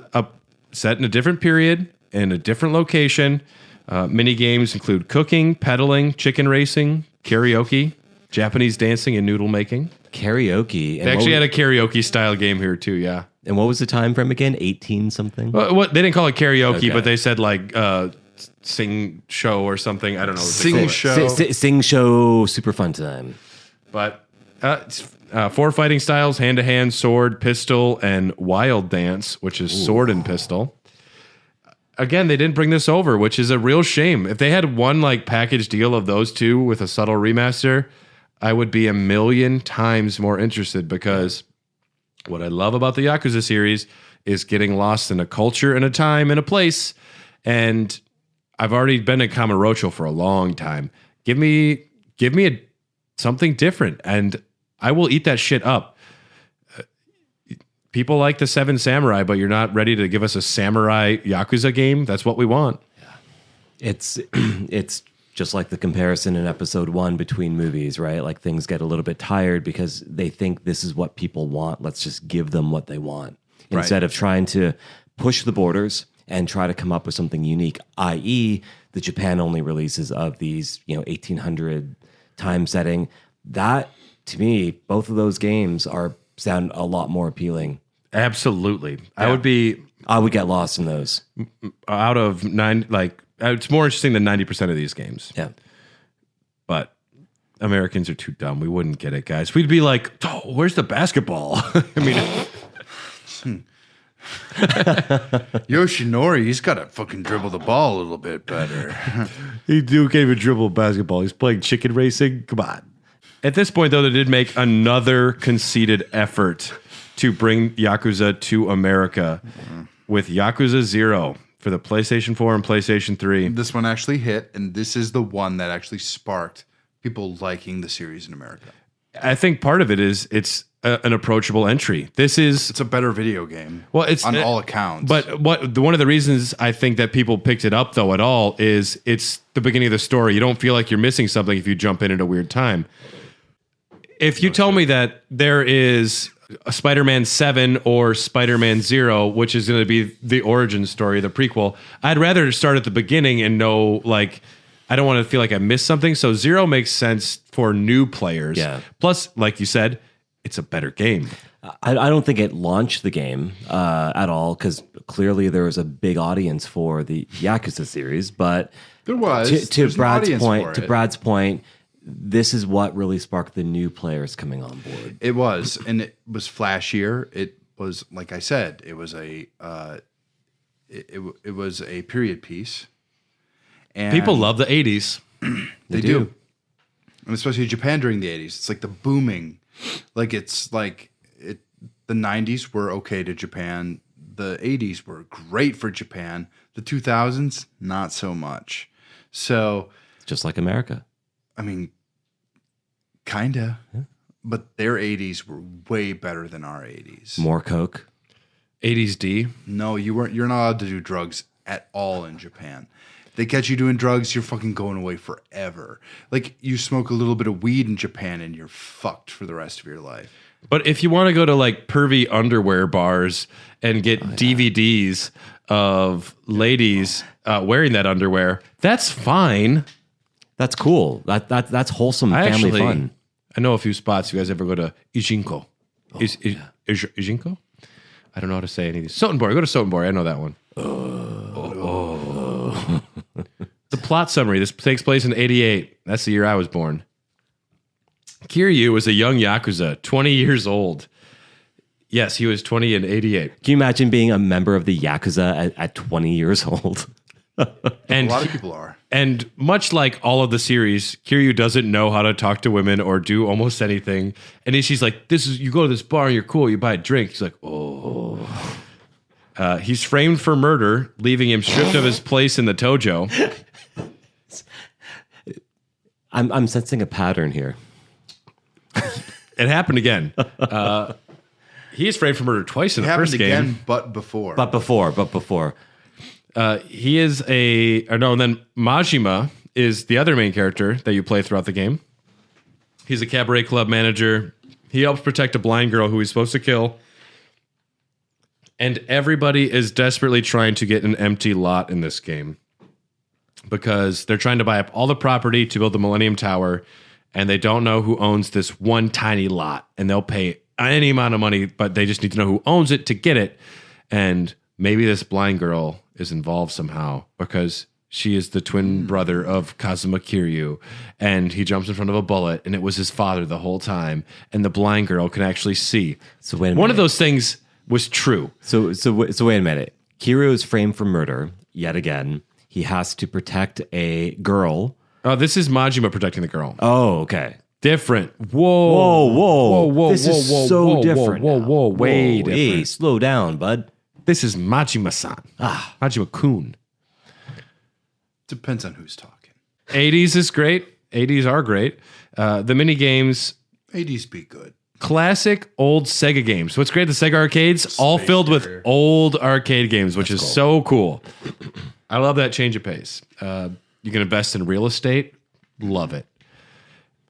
set in a different period, in a different location. Mini games include cooking, pedaling, chicken racing, karaoke, Japanese dancing, and noodle making. Karaoke. They actually had a karaoke style game here too, yeah. And what was the time frame again? 18 something? What they didn't call it karaoke, Okay. but they said like sing show or something. I don't know. What they Sing call it. show. Sing show, super fun time. But it's, 4 fighting styles: hand-to-hand, sword, pistol, and wild dance, which is sword and pistol. Again, they didn't bring this over, which is a real shame. If they had one like package deal of those two with a subtle remaster, I would be 1,000,000 times more interested, because what I love about the Yakuza series is getting lost in a culture and a time and a place. And I've already been in Kamurocho for a long time. Give me something different, and I will eat that shit up. People like the Seven Samurai, but you're not ready to give us a samurai Yakuza game. That's what we want. It's just like the comparison in episode 1 between movies, right? Like things get a little bit tired because they think this is what people want. Let's just give them what they want instead of trying to push the borders and try to come up with something unique, i.e. the Japan only releases of these, 1800 time setting. That, to me, both of those games sound a lot more appealing. Absolutely. Yeah. I would get lost in those. Out of 9, like, it's more interesting than 90% of these games. Yeah. But Americans are too dumb. We wouldn't get it, guys. We'd be like, oh, where's the basketball? I mean, Yoshinori, he's got to fucking dribble the ball a little bit better. he can't even dribble basketball. He's playing chicken racing. Come on. At this point, though, they did make another conceited effort to bring Yakuza to America with Yakuza 0 for the PlayStation 4 and PlayStation 3. This one actually hit, and this is the one that actually sparked people liking the series in America. I think part of it is it's an approachable entry. It's a better video game. Well, it's on all accounts. But one of the reasons I think that people picked it up though at all is it's the beginning of the story. You don't feel like you're missing something if you jump in at a weird time. If you tell me that there is a Spider-Man 7 or Spider-Man 0, which is going to be the origin story, the prequel, I'd rather start at the beginning and know, like, I don't want to feel like I missed something. So 0 makes sense for new players. Yeah. Plus, like you said, it's a better game. I don't think it launched the game at all, because clearly there was a big audience for the Yakuza series. But there was. To There's an Brad's audience point. for To it. Brad's point, this is what really sparked the new players coming on board. It was, and it was flashier. It was, like I said, it was it was a period piece. And People love the 80s. They do. And especially Japan during the 80s. It's like the booming. Like it's like the 90s were okay to Japan. The 80s were great for Japan. The 2000s, not so much. So, Just like America. I mean, kinda. Yeah. But their 80s were way better than our 80s. More Coke. 80s D. No, you're not allowed to do drugs at all in Japan. They catch you doing drugs, you're fucking going away forever. Like, you smoke a little bit of weed in Japan and you're fucked for the rest of your life. But if you want to go to like pervy underwear bars and get DVDs of ladies wearing that underwear, that's fine. That's cool. That's wholesome family fun. I know a few spots. You guys ever go to Ijinko? Ijinko? I don't know how to say any of these. Sotenbori. Go to Sotenbori. I know that one. The plot summary. This takes place in 88. That's the year I was born. Kiryu was a young Yakuza, 20 years old. Yes, he was 20 in 88. Can you imagine being a member of the Yakuza at 20 years old? And A lot of people are. And much like all of the series, Kiryu doesn't know how to talk to women or do almost anything. And she's like, you go to this bar, you're cool, you buy a drink. He's like, oh. He's framed for murder, leaving him stripped of his place in the Tojo. I'm sensing a pattern here. It happened again. He is framed for murder twice in the first game. Again, but before. But before. He is and then Majima is the other main character that you play throughout the game. He's a cabaret club manager. He helps protect a blind girl who he's supposed to kill. And everybody is desperately trying to get an empty lot in this game because they're trying to buy up all the property to build the Millennium Tower, and they don't know who owns this one tiny lot, and they'll pay any amount of money, but they just need to know who owns it to get it. And maybe this blind girl is involved somehow because she is the twin brother of Kazama Kiryu, and he jumps in front of a bullet, and it was his father the whole time, and the blind girl can actually see. So wait a One minute. of those things was true. So wait a minute. Kiryu is framed for murder yet again. He has to protect a girl. Oh, this is Majima protecting the girl. Oh, okay. Different. Whoa. This is so different. Whoa. Way different. Hey, slow down, bud. This is Majima-san. Majima-kun. Depends on who's talking. 80s is great. 80s are great. The mini games, 80s be good. classic old Sega games. What's great, the Sega arcades, all filled with old arcade games, which is so cool. I love that change of pace. You can invest in real estate. Love it.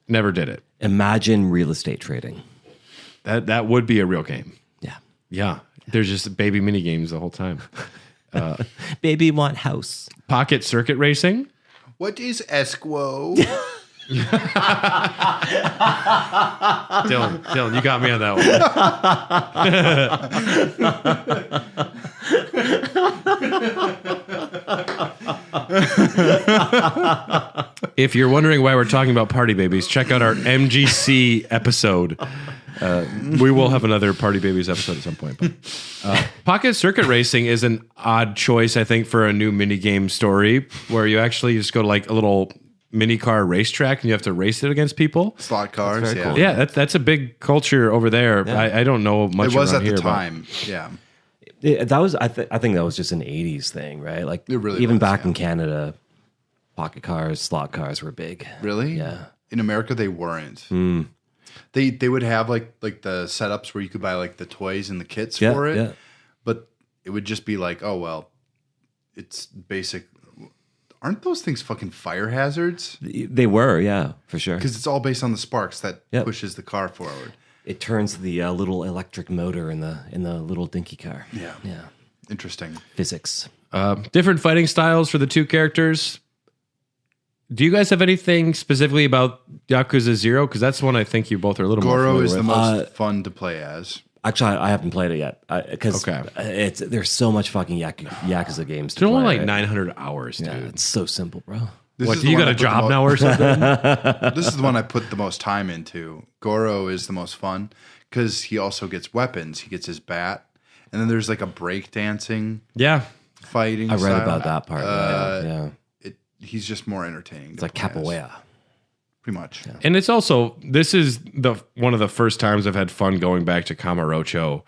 Never did it. Imagine real estate trading. That would be a real game. Yeah. Yeah. There's just baby mini games the whole time. Baby want house. Pocket circuit racing. What is Esquo? Dylan, you got me on that one. If you're wondering why we're talking about Party Babies, check out our MGC episode. We will have another Party Babies episode at some point. But, Pocket Circuit Racing is an odd choice, I think, for a new minigame story where you actually just go to like a little mini car racetrack and you have to race it against people. Slot cars, yeah. cool. Yeah, that's a big culture over there. Yeah. I don't know much It was around at here, the but- time, yeah. That was I think that was just an 80s thing, right? Like It really even was, back yeah. in Canada, pocket cars, slot cars were big. Really? Yeah. In America, they weren't. They would have like the setups where you could buy like the toys and the kits Yeah, for it, yeah. but it would just be like, oh well, it's basic. Aren't those things fucking fire hazards? They were, yeah, for sure. Because it's all based on the sparks that Yep. pushes the car forward. It turns the little electric motor in the little dinky car. Yeah. Yeah. Interesting. Physics. Different fighting styles for the two characters. Do you guys have anything specifically about Yakuza 0? Because that's one I think you both are a little more Goro familiar is the with. most fun to play as. Actually, I haven't played it yet because Okay. there's so much fucking Yakuza games. It's only play, like right? 900 hours, dude. Yeah, it's so simple, bro. This What, is do the you one got I a put the job mo- now or something? This is the one I put the most time into. Goro is the most fun because he also gets weapons. He gets his bat, and then there's like a break dancing Yeah. fighting. I read style. about that part. Yeah. He's just more entertaining. It's like capoeira. pretty much. Yeah. And it's also, this is one of the first times I've had fun going back to Kamurocho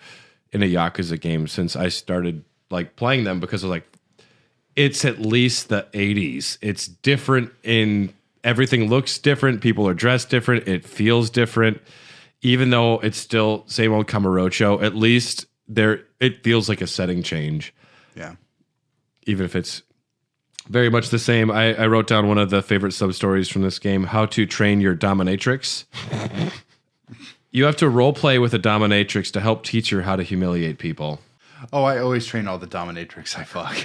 in a Yakuza game since I started like playing them, because I was like, it's at least the 80s. It's different in everything, looks different. People are dressed different. It feels different. Even though it's still same old Kamurocho, at least it feels like a setting change. Yeah. Even if it's very much the same. I wrote down one of the favorite sub-stories from this game, how to train your dominatrix. You have to role play with a dominatrix to help teach her how to humiliate people. Oh, I always train all the dominatrix I fuck.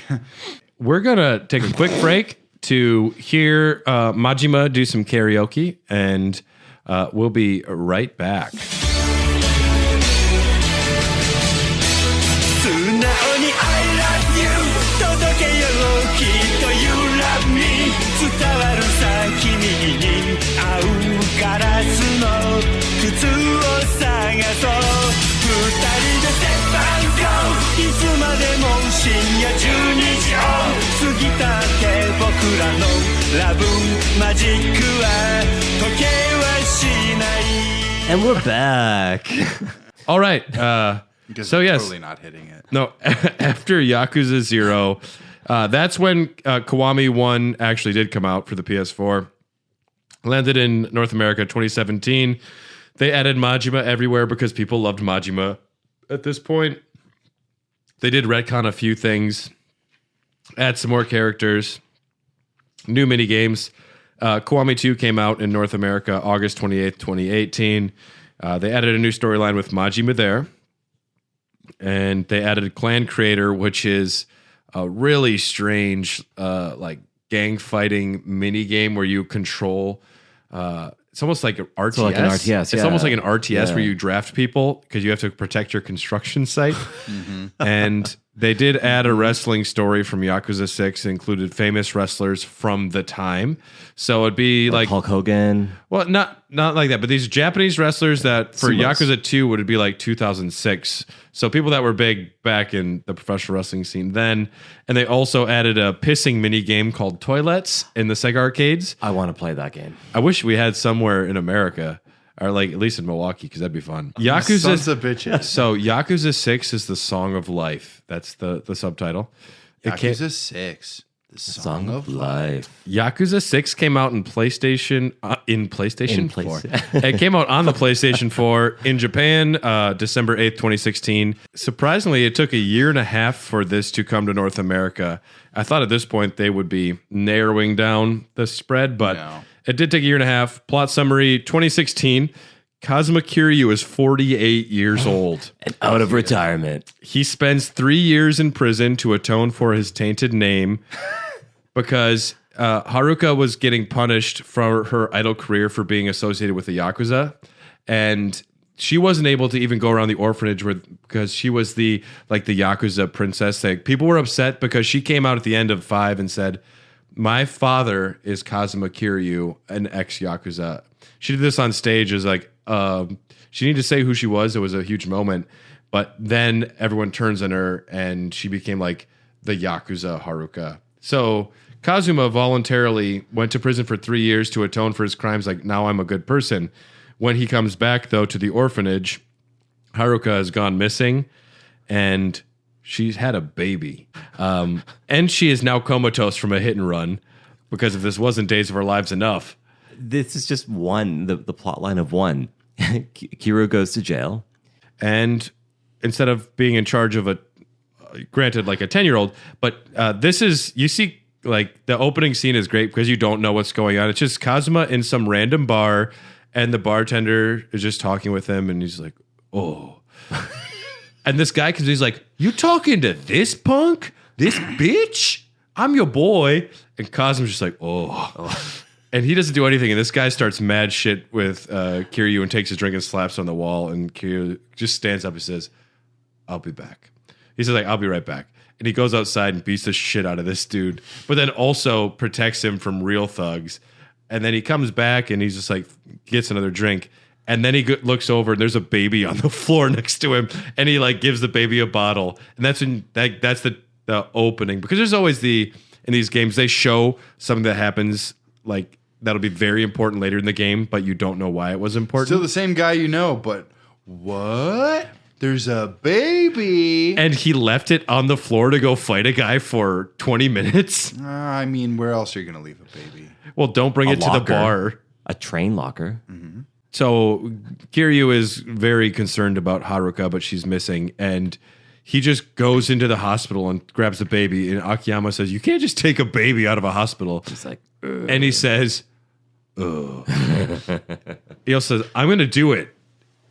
We're going to take a quick break to hear Majima do some karaoke, and we'll be right back. 素直に I love you 届けようきっと You love me 伝わるさ君に合うガラスの靴を探そう二人で鉄板 Go いつまでも深夜12時を過ぎたって僕らのラブマジックは時計はしない And we're back. All right. Because So, I'm yes. totally not hitting it. No, after Yakuza 0, that's when Kiwami 1 actually did come out for the PS4. Landed in North America 2017. They added Majima everywhere because people loved Majima at this point. They did retcon a few things, add some more characters, new mini games. Kiwami 2 came out in North America August 28th, 2018. They added a new storyline with Majima there. And they added Clan Creator, which is a really strange, like gang fighting mini game where you control. It's almost like an RTS. So like an RTS, It's yeah. almost like an RTS Yeah. where you draft people because you have to protect your construction site. And they did add a wrestling story from Yakuza 6. It included famous wrestlers from the time. So it'd be like Hulk Hogan. well, not like that, but these Japanese wrestlers that for Sumos. Yakuza 2 would be like 2006. So people that were big back in the professional wrestling scene then. And they also added a pissing mini game called Toilets in the Sega arcades. I want to play that game. I wish we had somewhere in America, or like at least in Milwaukee, because that'd be fun. Sons Yakuza. of bitches. So Yakuza 6 is the Song of Life. That's the subtitle. It came- Yakuza 6. The Song of Life. Yakuza 6 came out in PlayStation in PlayStation In 4. place- It came out on the PlayStation 4 in Japan December 8th, 2016. Surprisingly, it took a year and a half for this to come to North America. I thought at this point they would be narrowing down the spread, but No. it did take a year and a half. Plot summary 2016. Kazama Kiryu is 48 years old. And out of retirement. He spends 3 years in prison to atone for his tainted name because Haruka was getting punished for her idol career for being associated with the Yakuza. And she wasn't able to even go around the orphanage because she was the Yakuza princess. Like, people were upset because she came out at the end of 5 and said, "My father is Kazama Kiryu, an ex-Yakuza." She did this on stage as like, she needed to say who she was. It was a huge moment. But then everyone turns on her and she became like the Yakuza Haruka. So Kazuma voluntarily went to prison for 3 years to atone for his crimes. Like, now I'm a good person. When he comes back, though, to the orphanage, Haruka has gone missing and she's had a baby. And she is now comatose from a hit and run because if this wasn't Days of Our Lives enough. This is just one, the plot line of one. Kiryu goes to jail. And instead of being in charge of granted, like a 10-year-old, but this is, you see, like, the opening scene is great because you don't know what's going on. It's just Kazuma in some random bar, and the bartender is just talking with him, and he's like, oh. And this guy, because he's like, you talking to this punk? This bitch? I'm your boy. And Kazuma's just like, oh. And he doesn't do anything, and this guy starts mad shit with Kiryu and takes his drink and slaps on the wall, and Kiryu just stands up and says, I'll be back. He says, like, I'll be right back. And he goes outside and beats the shit out of this dude, but then also protects him from real thugs. And then he comes back and he's just like, gets another drink. And then he looks over and there's a baby on the floor next to him. And he like gives the baby a bottle. And that's when that's the opening, because there's always in these games, they show something that happens like that'll be very important later in the game, but you don't know why it was important. Still the same guy you know, but what? There's a baby. And he left it on the floor to go fight a guy for 20 minutes. I mean, where else are you going to leave a baby? Well, don't bring it to the locker. bar. A train locker. So Kiryu is very concerned about Haruka, but she's missing. And he just goes into the hospital and grabs the baby. And Akiyama says, you can't just take a baby out of a hospital. It's like, And he says, ugh. He also says, I'm going to do it,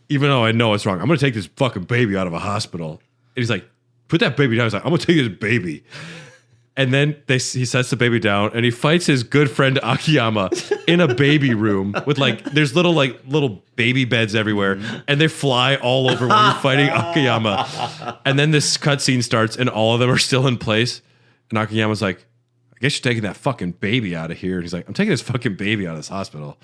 even though I know it's wrong. I'm going to take this fucking baby out of a hospital. And he's like, put that baby down. He's like, I'm going to take this baby. And then he sets the baby down and he fights his good friend Akiyama in a baby room with like, there's little baby beds everywhere. And they fly all over when you're fighting Akiyama. And then this cutscene starts and all of them are still in place. And Akiyama's like, I guess you're taking that fucking baby out of here. And he's like, I'm taking this fucking baby out of this hospital.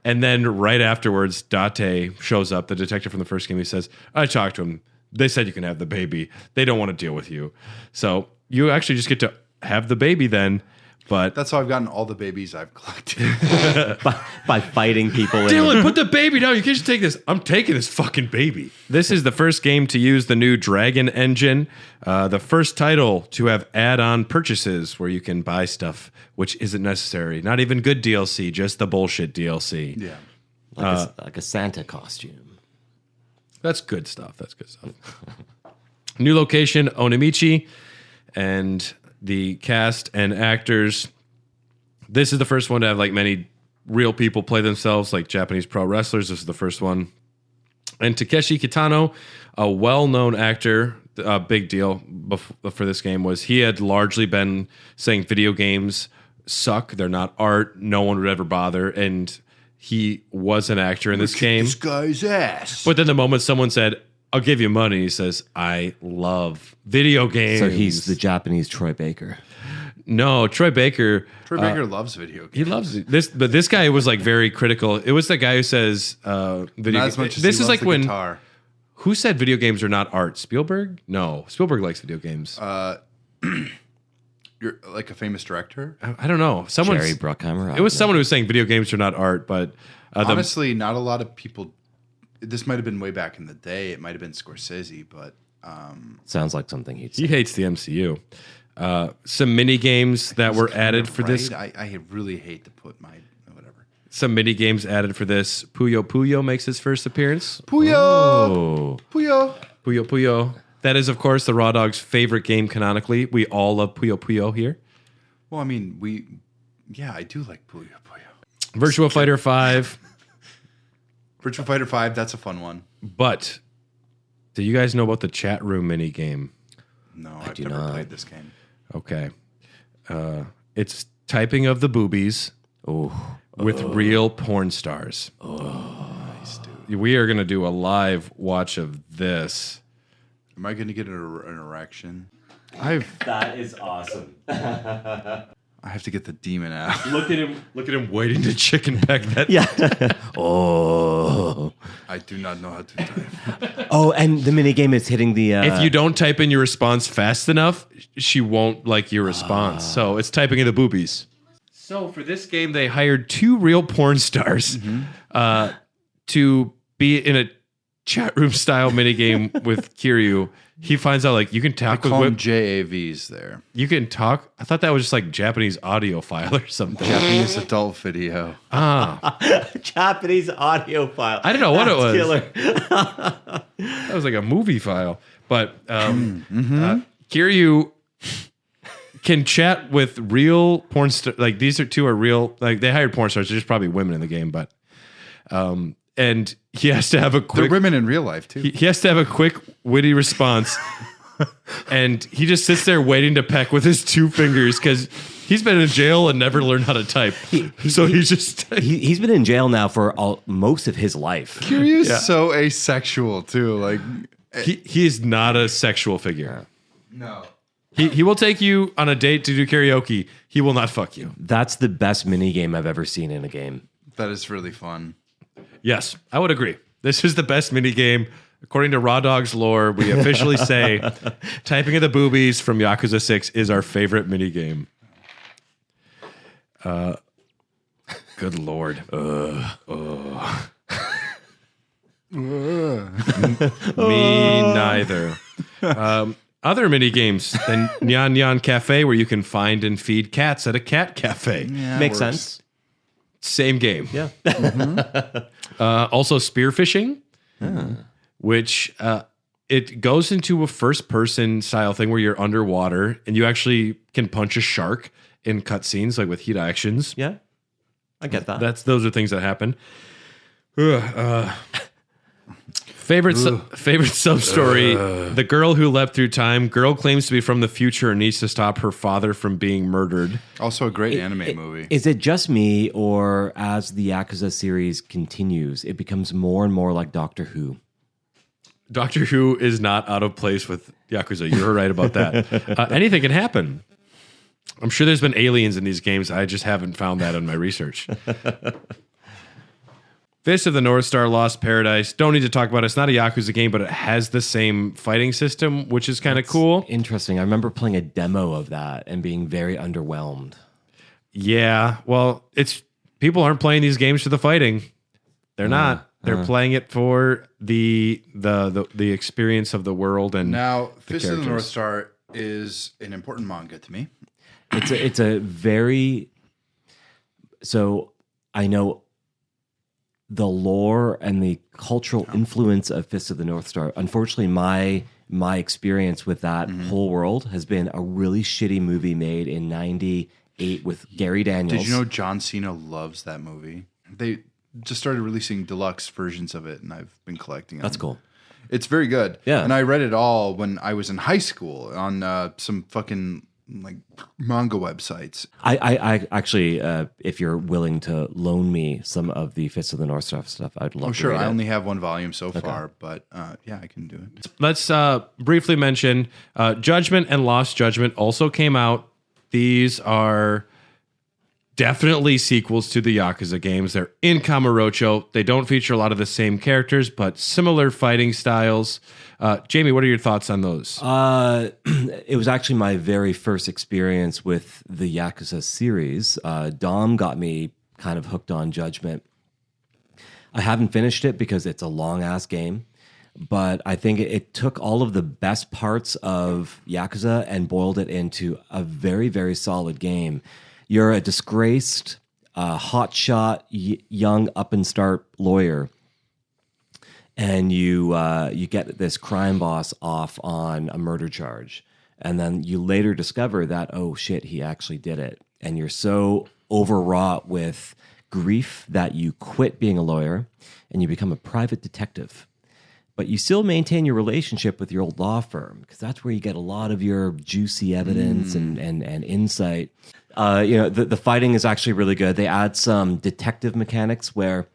And then right afterwards, Date shows up, the detective from the first game. He says, I talked to him. They said you can have the baby. They don't want to deal with you. So you actually just get to have the baby then. But That's how I've gotten all the babies I've collected. by fighting people. Dylan, put the baby down. You can't just take this. I'm taking this fucking baby. This is the first game to use the new Dragon engine. The first title to have add-on purchases where you can buy stuff which isn't necessary. Not even good DLC, just the bullshit DLC. Yeah. Like a Santa costume. That's good stuff. New location, Onimichi, and the cast and actors. This is the first one to have like many real people play themselves, like Japanese pro wrestlers. This is the first one. And Takeshi Kitano, a well-known actor, a big deal for this game was he had largely been saying video games suck. They're not art. No one would ever bother. And he was an actor in this game. This guy's ass. But then the moment someone said, I'll give you money, he says, I love video games. So he's the Japanese Troy Baker. No, Troy Baker. Troy Baker loves video games. He loves it. But this guy was like very critical. It was the guy who says video Not as much games. as This he is loves like the when guitar. who said video games are not art? Spielberg? No, Spielberg likes video games. You're like a famous director. I don't know. Someone. Jerry Bruckheimer. It was someone who was saying video games are not art, but Honestly, not a lot of people. This might have been way back in the day. It might have been Scorsese, but Sounds like something he'd say. he hates the MCU. Some mini games that were added for this. I really hate to put my whatever. Some mini games added for this. Puyo Puyo makes his first appearance. Puyo, Oh. Puyo. Puyo Puyo. That is, of course, the Raw Dog's favorite game canonically. We all love Puyo Puyo here. Well, I mean, I do like Puyo Puyo. Virtua Fighter 5. Virtua Fighter 5, that's a fun one. But do you guys know about the chat room mini game? No, I've do never not. played this game. Okay. It's typing of the boobies with real porn stars. Nice, dude. We are going to do a live watch of this. Am I going to get an erection? That is awesome. I have to get the demon out. Look at him waiting to chicken peck that. Yeah. Oh. I do not know how to type. Oh, and the minigame is hitting the... If you don't type in your response fast enough, she won't like your response. So it's typing in the boobies. So for this game, they hired 2 real porn stars to be in a chat room style minigame with Kiryu. He finds out like you can talk Call them with JAVs there. you can talk. I thought that was just like Japanese audio file or something. Japanese adult video. Japanese audio file. I don't know what it was. Killer. That was like a movie file. But Kiryu can chat with real porn stars. Like these two are real. Like they hired porn stars. There's probably women in the game, but and he has to have a They're quick. women in real life, too. He has to have a quick, witty response, and he just sits there waiting to peck with his 2 fingers because he's been in jail and never learned how to type. He's just He's been in jail now for most of his life. Kiryu's so asexual, too. Like, he is not a sexual figure. no. He will take you on a date to do karaoke. He will not fuck you. That's the best minigame I've ever seen in a game. That is really fun. Yes, I would agree. This is the best mini game. According to Raw Dog's lore, we officially say typing of the boobies from Yakuza 6 is our favorite mini game. Good Lord. Me neither. Other mini games, the Nyan Nyan Cafe, where you can find and feed cats at a cat cafe. Yeah, Makes works. sense. Same game. Yeah. Also spearfishing, which it goes into a first-person style thing where you're underwater and you actually can punch a shark in cutscenes, like with heat actions. Yeah. I get that. Those are things that happen. Favorite sub story: the girl who leapt through time. Girl claims to be from the future and needs to stop her father from being murdered. Also a great anime movie. Is it just me, or as the Yakuza series continues, it becomes more and more like Doctor Who? Doctor Who is not out of place with Yakuza. You're right about that. Anything can happen. I'm sure there's been aliens in these games. I just haven't found that in my research. Fist of the North Star Lost Paradise. Don't need to talk about it. It's not a Yakuza game, but it has the same fighting system, which is kind of cool. Interesting. I remember playing a demo of that and being very underwhelmed. Yeah, well, it's people aren't playing these games for the fighting. They're not. They're playing it for the experience of the world and Now, Fist of the characters. North Star is an important manga to me. It's a very, so I know the lore and the cultural influence of Fist of the North Star. Unfortunately, my experience with that whole world has been a really shitty movie made in '98 with Gary Daniels. Did you know John Cena loves that movie? They just started releasing deluxe versions of it, and I've been collecting them. That's cool. It's very good. Yeah. And I read it all when I was in high school on some fucking like manga websites. I actually, if you're willing to loan me some of the Fist of the North Star stuff, I'd love Oh, to sure. read I it. only have one volume so far, but yeah, I can do it. Let's briefly mention Judgment and Lost Judgment also came out. These are definitely sequels to the Yakuza games. They're in Kamurocho. They don't feature a lot of the same characters, but similar fighting styles. Jamie, what are your thoughts on those? It was actually my very first experience with the Yakuza series. Dom got me kind of hooked on Judgment. I haven't finished it because it's a long-ass game, but I think it took all of the best parts of Yakuza and boiled it into a very, very solid game. You're a disgraced, hotshot, young up-and-start lawyer, and you get this crime boss off on a murder charge. And then you later discover that, oh, shit, he actually did it. And you're so overwrought with grief that you quit being a lawyer and you become a private detective. But you still maintain your relationship with your old law firm because that's where you get a lot of your juicy evidence and insight. The fighting is actually really good. They add some detective mechanics where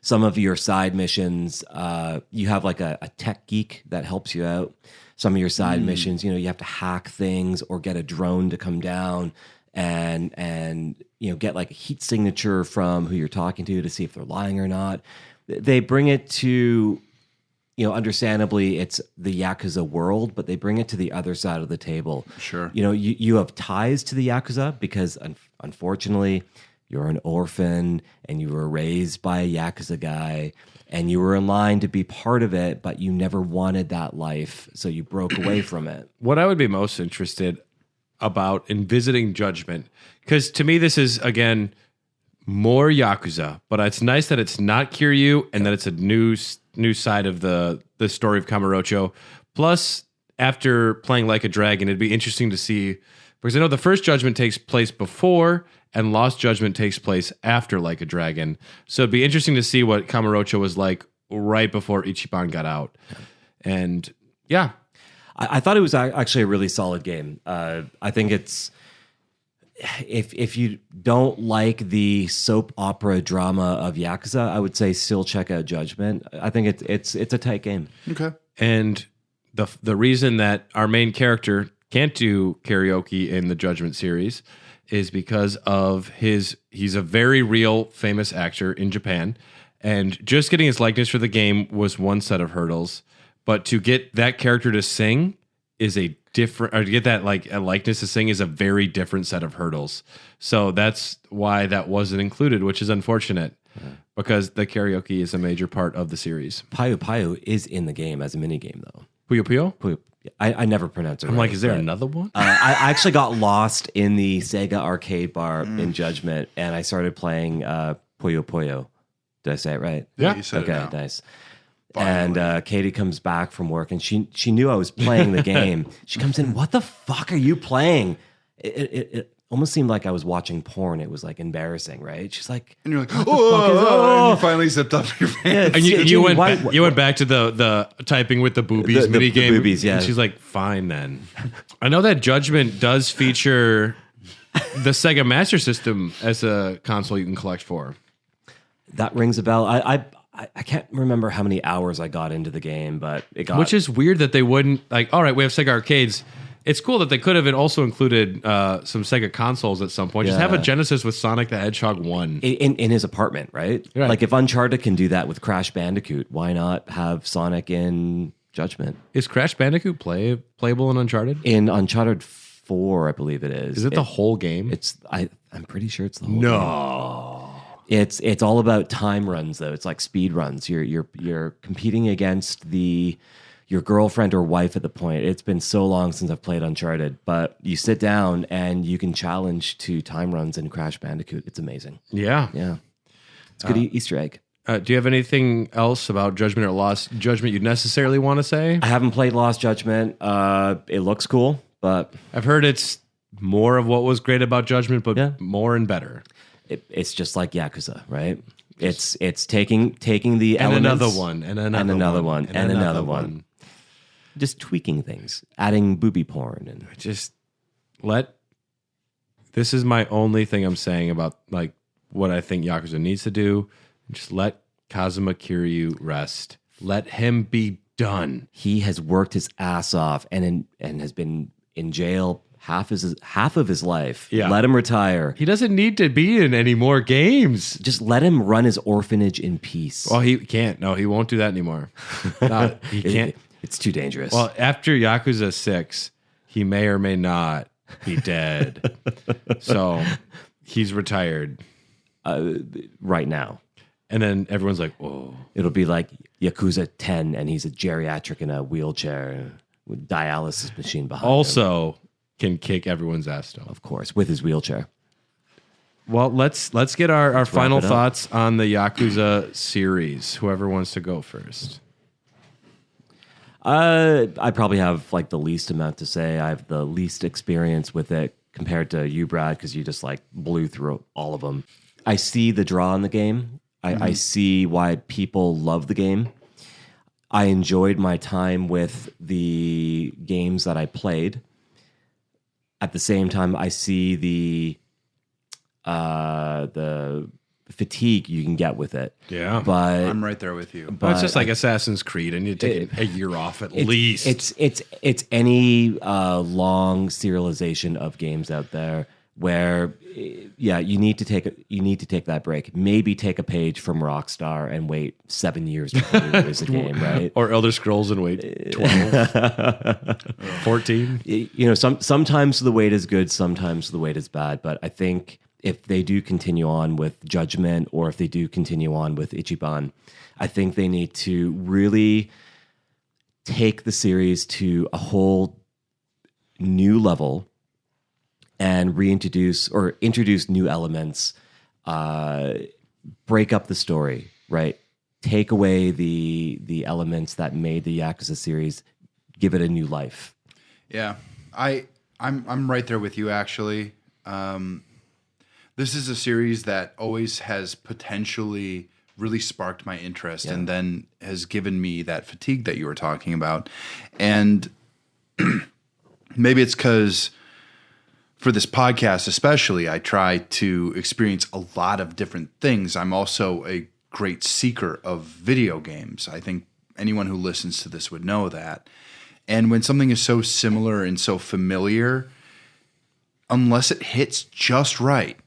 some of your side missions, you have like a tech geek that helps you out. Some of your side missions, you have to hack things or get a drone to come down and get like a heat signature from who you're talking to see if they're lying or not. They bring it to, understandably it's the Yakuza world, but they bring it to the other side of the table. Sure. You have ties to the Yakuza because unfortunately you're an orphan and you were raised by a Yakuza guy and you were in line to be part of it, but you never wanted that life, so you broke away from it. What I would be most interested about in visiting Judgment, because to me this is, again, more Yakuza, but it's nice that it's not Kiryu and that it's a new side of the story of Kamurocho. Plus, after playing Like a Dragon, it'd be interesting to see, because I know the first Judgment takes place before and Lost Judgment takes place after Like a Dragon. So it'd be interesting to see what Kamurocho was like right before Ichiban got out. And yeah. I thought it was actually a really solid game. I think it's, if you don't like the soap opera drama of Yakuza, I would say still check out Judgment. I think it's a tight game. Okay. And the reason that our main character can't do karaoke in the Judgment series is because of he's a very real famous actor in Japan, and just getting his likeness for the game was one set of hurdles, but to get that character to sing is a different, or to get that like a likeness to sing is a very different set of hurdles. So that's why that wasn't included, which is unfortunate because the karaoke is a major part of the series. Payu Payu is in the game as a mini game though. Puyo Puyo? Puyo. I never pronounce it I'm right, like, is there but, another one? I actually got lost in the Sega arcade bar in Judgment, and I started playing Puyo Puyo. Did I say it right? Yeah. You said Okay, it now. Nice. And Katie comes back from work, and she knew I was playing the game. She comes in, what the fuck are you playing? It almost seemed like I was watching porn. It was like embarrassing, right? She's like, And you're like, fuck is- and you finally zipped up your pants. And you Jamie, went back to the typing with the boobies The mini game. boobies, yeah. And she's like, fine then. I know that Judgment does feature the Sega Master System as a console you can collect for. That rings a bell. I can't remember how many hours I got into the game, but it got... Which is weird that they wouldn't, like, all right, we have Sega arcades. It's cool that they could have also included some Sega consoles at some point. Just have a Yeah. Genesis with Sonic the Hedgehog 1. in his apartment, right? Right. Like if Uncharted can do that with Crash Bandicoot, why not have Sonic in Judgment? Is Crash Bandicoot playable in Uncharted? In Uncharted 4, I believe it is. Is it the whole game? I'm pretty sure it's the whole game. It's all about time runs though. It's like speed runs. You're competing against your girlfriend or wife at the point. It's been so long since I've played Uncharted, but you sit down and you can challenge to time runs in Crash Bandicoot. It's amazing. Yeah. It's a good Easter egg. Do you have anything else about Judgment or Lost Judgment you necessarily want to say? I haven't played Lost Judgment. It looks cool, but I've heard it's more of what was great about Judgment, but more and better. it's just like Yakuza, right? It's taking the And elements another one, and another one. Just tweaking things, adding booby porn, and Just this is my only thing I'm saying about like what I think Yakuza needs to do. Just let Kazama Kiryu rest. Let him be done. he has worked his ass off and has been in jail half of his life. Yeah. Let him retire. He doesn't need to be in any more games. Just let him run his orphanage in peace. Well, he can't. No, he won't do that anymore. He can't. It's too dangerous. Well, after Yakuza 6, he may or may not be dead. So he's retired. Right now. And then everyone's like, whoa. It'll be like Yakuza 10 and he's a geriatric in a wheelchair with dialysis machine behind him. Also can kick everyone's ass still. Of course, with his wheelchair. Well, let's get our final it up. thoughts on the Yakuza series. Whoever wants to go first. I probably have like the least amount to say. I have the least experience with it compared to you, Brad, because you just like blew through all of them. I see the draw in the game. I see why people love the game. I enjoyed my time with the games that I played. At the same time, I see the fatigue you can get with it. Yeah. But I'm right there with you. Well, it's just like Assassin's Creed, and you take a year off at least. It's any long serialization of games out there where you need to take that break. Maybe take a page from Rockstar and wait 7 years before you release a game, right? Or Elder Scrolls and wait 12, 14. You know, sometimes the wait is good, sometimes the wait is bad. But I think if they do continue on with Judgment, or if they do continue on with Ichiban, I think they need to really take the series to a whole new level and introduce new elements, break up the story, right? Take away the elements that made the Yakuza series, give it a new life. Yeah, I'm right there with you. Actually, this is a series that always has potentially really sparked my interest, and then has given me that fatigue that you were talking about. And maybe it's because, for this podcast especially, I try to experience a lot of different things. I'm also a great seeker of video games. I think anyone who listens to this would know that. And when something is so similar and so familiar, unless it hits just right,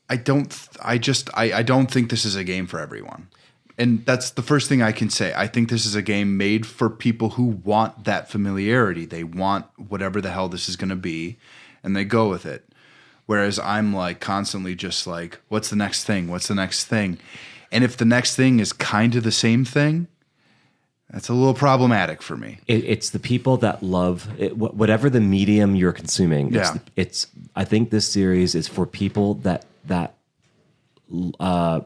I don't think this is a game for everyone. And that's the first thing I can say. I think this is a game made for people who want that familiarity. They want whatever the hell this is going to be, and they go with it. Whereas I'm like constantly just like, what's the next thing? What's the next thing? And if the next thing is kind of the same thing, that's a little problematic for me. It's the people that love it, whatever the medium you're consuming. Yeah. I think this series is for people that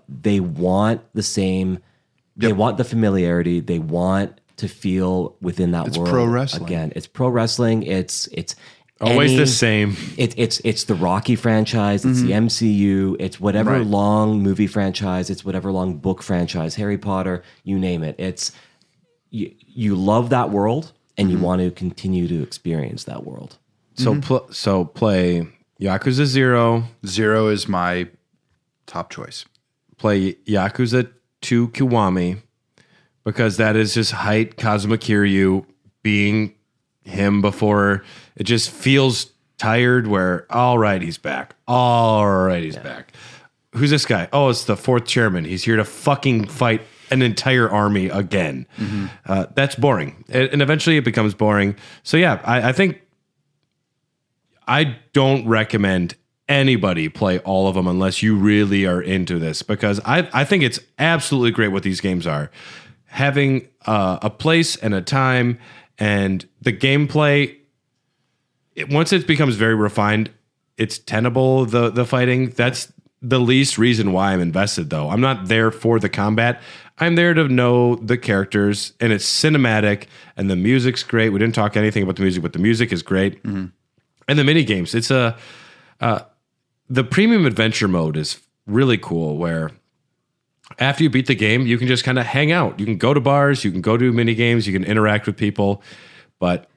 they want the same. They want the familiarity. They want to feel within that world. It's pro wrestling. Again, it's pro wrestling. It's Always the same. It's the Rocky franchise. It's the MCU. It's whatever long movie franchise. It's whatever long book franchise. Harry Potter. You name it. It's you love that world, and you want to continue to experience that world. So play Yakuza 0. 0 is my top choice. Play Yakuza 2 Kiwami, because that is just height Kazuma Kiryu being him before it just feels tired, where all right, he's back. All right, he's back. Who's this guy? Oh, it's the fourth chairman. He's here to fucking fight an entire army again. That's boring. And eventually it becomes boring. So yeah, I think I don't recommend anybody play all of them unless you really are into this, because I think it's absolutely great what these games are. Having a place and a time and the gameplay, once it becomes very refined, it's tenable, the fighting. That's the least reason why I'm invested, though. I'm not there for the combat. I'm there to know the characters, and it's cinematic, and the music's great. We didn't talk anything about the music, but the music is great. And the mini games, it's the premium adventure mode is really cool, where after you beat the game, you can just kind of hang out. You can go to bars, you can go do mini games, you can interact with people, but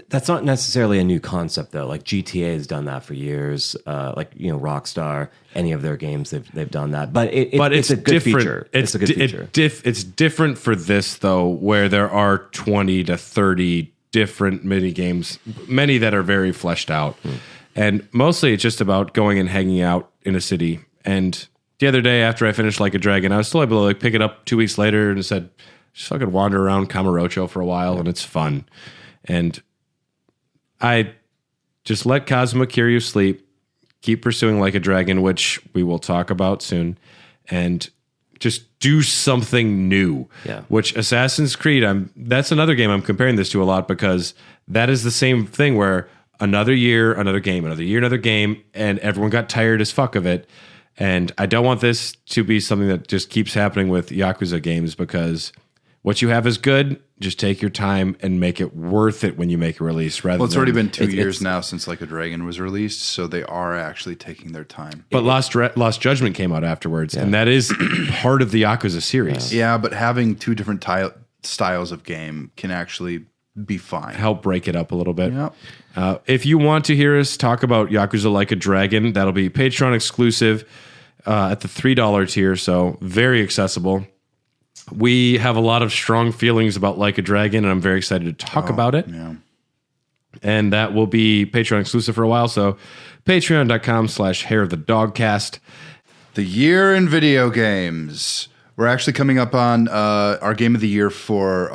that's not necessarily a new concept, though. Like GTA has done that for years. Like Rockstar, any of their games, they've done that. But it's a good different. feature. It's a good feature. It's different for this, though, where there are 20 to 30 different mini games, many that are very fleshed out. And mostly it's just about going and hanging out in a city. And the other day after I finished Like a Dragon, I was still able to pick it up 2 weeks later and said, just fucking wander around Kamurocho for a while, and it's fun. And I just let Kazama Kiryu sleep, keep pursuing Like a Dragon, which we will talk about soon, and just do something new. Yeah. Which Assassin's Creed, that's another game I'm comparing this to a lot, because that is the same thing where another year, another game, another year, another game, and everyone got tired as fuck of it. And I don't want this to be something that just keeps happening with Yakuza games, because what you have is good. Just take your time and make it worth it when you make a release. Rather, Well, it's already been 2 years now since Like a Dragon was released, so they are actually taking their time. But Lost Judgment came out afterwards, and that is part of the Yakuza series. Yeah, but having two different styles of game can actually be fine. Help break it up a little bit. Yep. If you want to hear us talk about Yakuza Like a Dragon, that'll be Patreon exclusive at the $3 tier, so very accessible. We have a lot of strong feelings about Like a Dragon, and I'm very excited to talk about it. Yeah. And that will be Patreon exclusive for a while, so patreon.com/Hair of the Dogcast. The year in video games. We're actually coming up on our game of the year for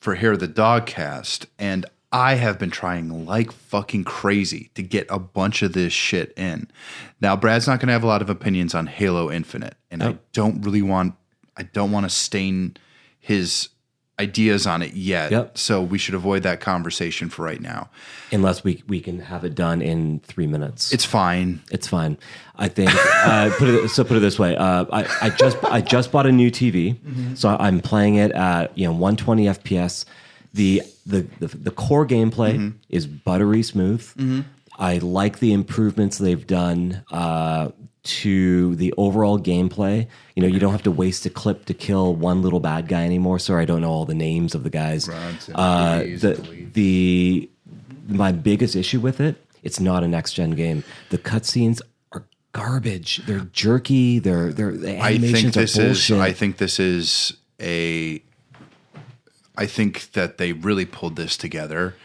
Hair of the Dogcast, and I have been trying like fucking crazy to get a bunch of this shit in. Now, Brad's not going to have a lot of opinions on Halo Infinite, and I don't want to stain his ideas on it yet. Yep. So we should avoid that conversation for right now. Unless we can have it done in 3 minutes. It's fine. It's fine. I think. Put it this way. I just bought a new TV, so I'm playing it at 120 FPS. The core gameplay is buttery smooth. I like the improvements they've done to the overall gameplay. You don't have to waste a clip to kill one little bad guy anymore. Sorry, I don't know all the names of the guys. My biggest issue with it, it's not a next gen game. The cutscenes are garbage. They're jerky. The animations are bullshit. I think that they really pulled this together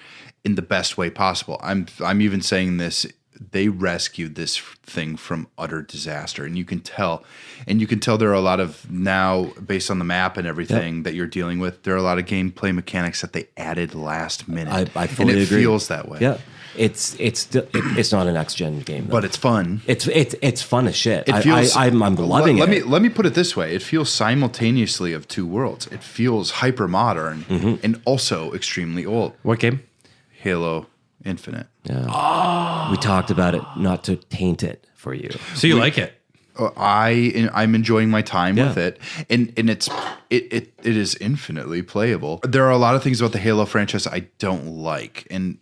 in the best way possible. I'm even saying this. They rescued this thing from utter disaster, and you can tell there are a lot of, now based on the map and everything that you're dealing with, there are a lot of gameplay mechanics that they added last minute. I fully agree. And it feels that way. Yeah. It's not a next gen game, though. But it's fun. It's fun as shit. It feels, I'm loving it. Let me put it this way: it feels simultaneously of two worlds. It feels hyper modern and also extremely old. What game? Halo Infinite. Yeah. We talked about it, not to taint it for you. So you like it? I'm enjoying my time with it, and it is infinitely playable. There are a lot of things about the Halo franchise I don't like, and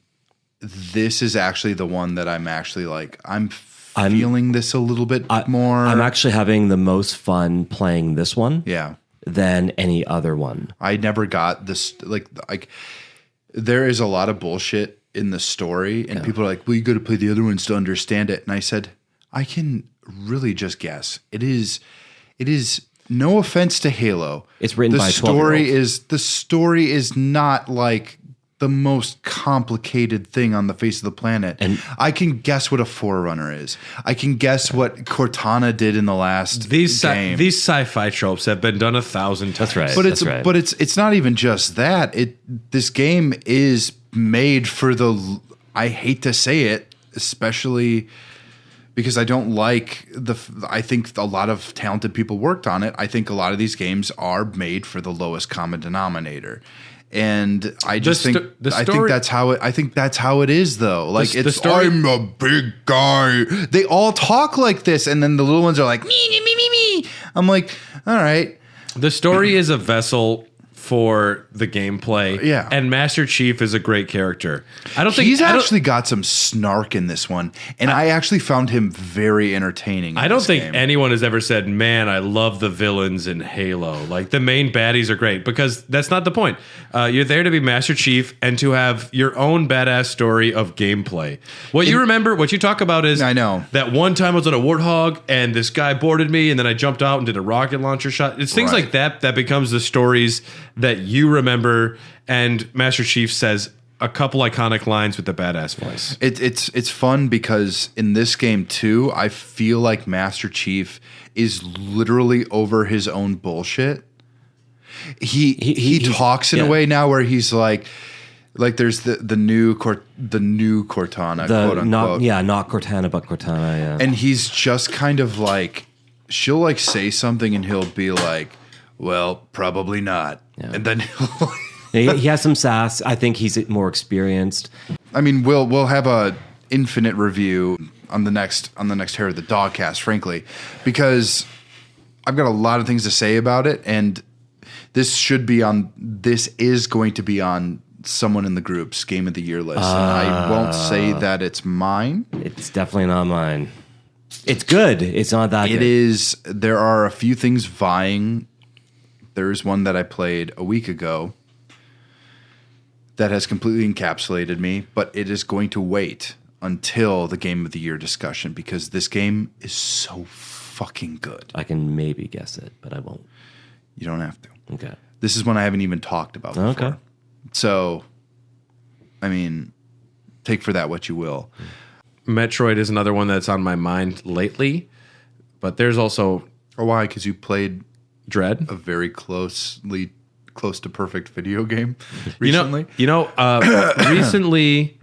this is actually the one that I'm actually like. I'm feeling this a little bit more. I'm actually having the most fun playing this one. Yeah. Than any other one. I never got this like there is a lot of bullshit in the story, and people are like, well, you got to play the other ones to understand it. And I said, I can really just guess. It is no offense to Halo. It's written by 12-year-olds. The story is not like the most complicated thing on the face of the planet. And I can guess what a Forerunner is. I can guess what Cortana did in the last game. These sci-fi tropes have been done 1,000 times. That's right. But it's not even just that. This game is made for the. I hate to say it, especially because I don't like I think a lot of talented people worked on it. I think a lot of these games are made for the lowest common denominator. And I just think that's how it. I think that's how it is, though. Like I'm a big guy. They all talk like this, and then the little ones are like me. I'm like, all right. The story is a vessel for the gameplay. Yeah. And Master Chief is a great character. He's actually got some snark in this one, and I actually found him very entertaining. I don't think anyone has ever said, man, I love the villains in Halo. Like, the main baddies are great, because that's not the point. You're there to be Master Chief and to have your own badass story of gameplay. What you talk about is, I know, that one time I was on a Warthog and this guy boarded me and then I jumped out and did a rocket launcher shot. It's things like that becomes the stories that you remember, and Master Chief says a couple iconic lines with the badass voice. It's fun because in this game too, I feel like Master Chief is literally over his own bullshit. He talks in a way now where he's like there's the new Cortana, quote unquote. Not Cortana, but Cortana, yeah. And he's just kind of like, she'll like say something and he'll be like, well, probably not. Yeah. And then he has some sass. I think he's more experienced. I mean, we'll have a infinite review on the next Hair of the Dogcast, frankly, because I've got a lot of things to say about it, and this is going to be on someone in the group's Game of the Year list. And I won't say that it's mine. It's definitely not mine. It's good. It's not that good. It is. There are a few things vying. There's one that I played a week ago that has completely encapsulated me, but it is going to wait until the Game of the Year discussion because this game is so fucking good. I can maybe guess it, but I won't. You don't have to. Okay. This is one I haven't even talked about before. Okay. So, I mean, take for that what you will. Metroid is another one that's on my mind lately, but there's also... Or why? Because you played... Dread, a very close to perfect video game recently. Recently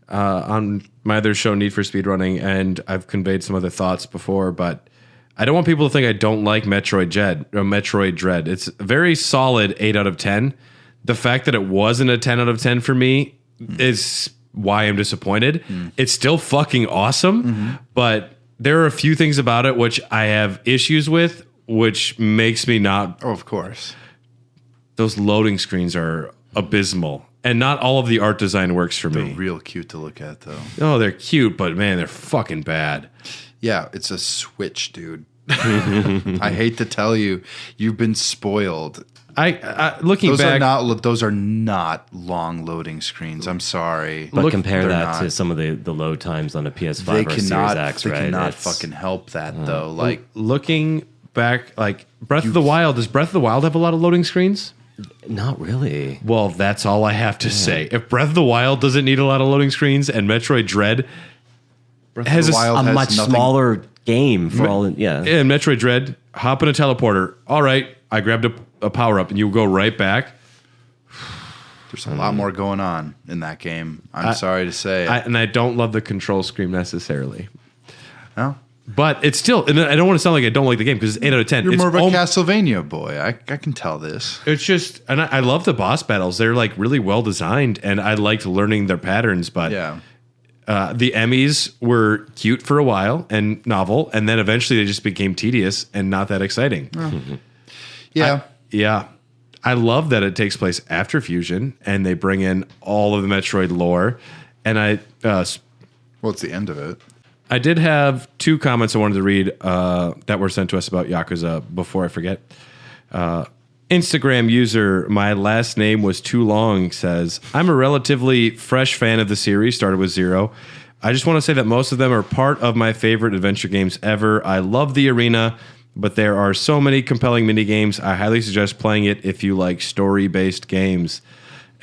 on my other show, Need for Speed Running, and I've conveyed some other thoughts before, but I don't want people to think I don't like Metroid Dread. It's a very solid 8 out of 10. The fact that it wasn't a 10 out of 10 for me is why I'm disappointed. It's still fucking awesome, but there are a few things about it which I have issues with, which makes me not... Oh, of course. Those loading screens are abysmal. And not all of the art design works for me. They're real cute to look at, though. Oh, they're cute, but man, they're fucking bad. Yeah, it's a Switch, dude. I hate to tell you, you've been spoiled. Looking back... Those are not long loading screens. I'm sorry. But compare that to some of the load times on a PS5 or Series X, right? They cannot fucking help that, though. Like looking... back, like Breath of the Wild. Does Breath of the Wild have a lot of loading screens? Not really. Well, that's all I have to say. If Breath of the Wild doesn't need a lot of loading screens and Metroid Dread has a much smaller game for all. Yeah. And Metroid Dread, hop in a teleporter. All right, I grabbed a power up and you go right back. There's a lot more going on in that game. I'm sorry to say. And I don't love the control scheme necessarily. No. But it's still, and I don't want to sound like I don't like the game because it's 8 out of 10. You're more of a Castlevania boy. I can tell this. It's just, and I love the boss battles. They're like really well designed, and I liked learning their patterns. But the Emmys were cute for a while and novel, and then eventually they just became tedious and not that exciting. I love that it takes place after Fusion, and they bring in all of the Metroid lore. And it's the end of it. I did have 2 comments I wanted to read that were sent to us about Yakuza before I forget. Instagram user, my last name was too long, says, I'm a relatively fresh fan of the series, started with 0. I just want to say that most of them are part of my favorite adventure games ever. I love the arena, but there are so many compelling mini games. I highly suggest playing it if you like story-based games.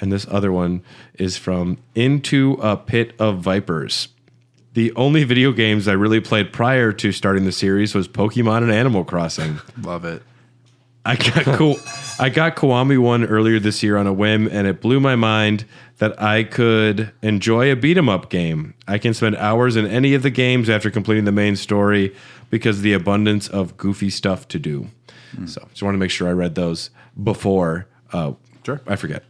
And this other one is from Into a Pit of Vipers. The only video games I really played prior to starting the series was Pokemon and Animal Crossing. Love it. I got Kiwami 1 earlier this year on a whim, and it blew my mind that I could enjoy a beat-em-up game. I can spend hours in any of the games after completing the main story because of the abundance of goofy stuff to do. So just want to make sure I read those before. Sure. I forget.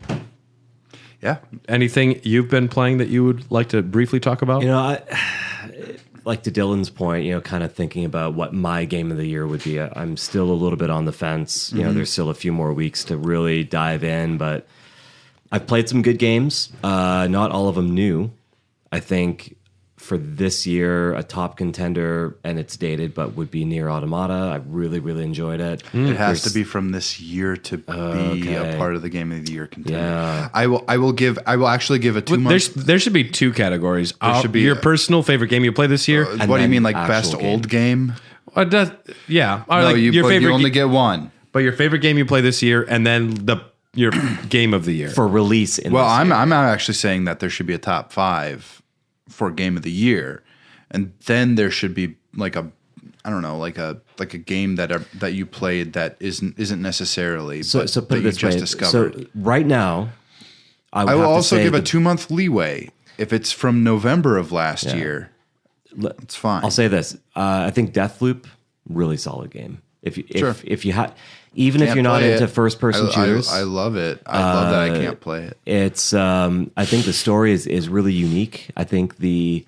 Yeah. Anything you've been playing that you would like to briefly talk about? Like to Dylan's point, kind of thinking about what my game of the year would be. I'm still a little bit on the fence. There's still a few more weeks to really dive in, but I've played some good games. Not all of them new. I think for this year, a top contender, and it's dated, but would be Nier Automata. I really, really enjoyed it. It has to be from this year to be a part of the game of the year contender. Yeah. I will actually give a 2 month. There should be two categories. Should be your personal favorite game you played this year. What do you mean, like best actual old game? Yeah. Or No, like your but favorite you only get one. but your favorite game you played this year, and then your game of the year. For release in Well, this year. I'm actually saying that there should be a top 5 for game of the year, and then there should be like a game that you played that isn't necessarily So but put that it you this just way. discovered. So right now, I I will have to also say give a that- 2 month leeway if it's from November of last year. It's fine. I'll say this: I think Deathloop, really solid game. If you Sure. if you had, even if Can't you're not play into it. first person shooters, I love it. I love that I can't play it. it's. I think the story is really unique. I think the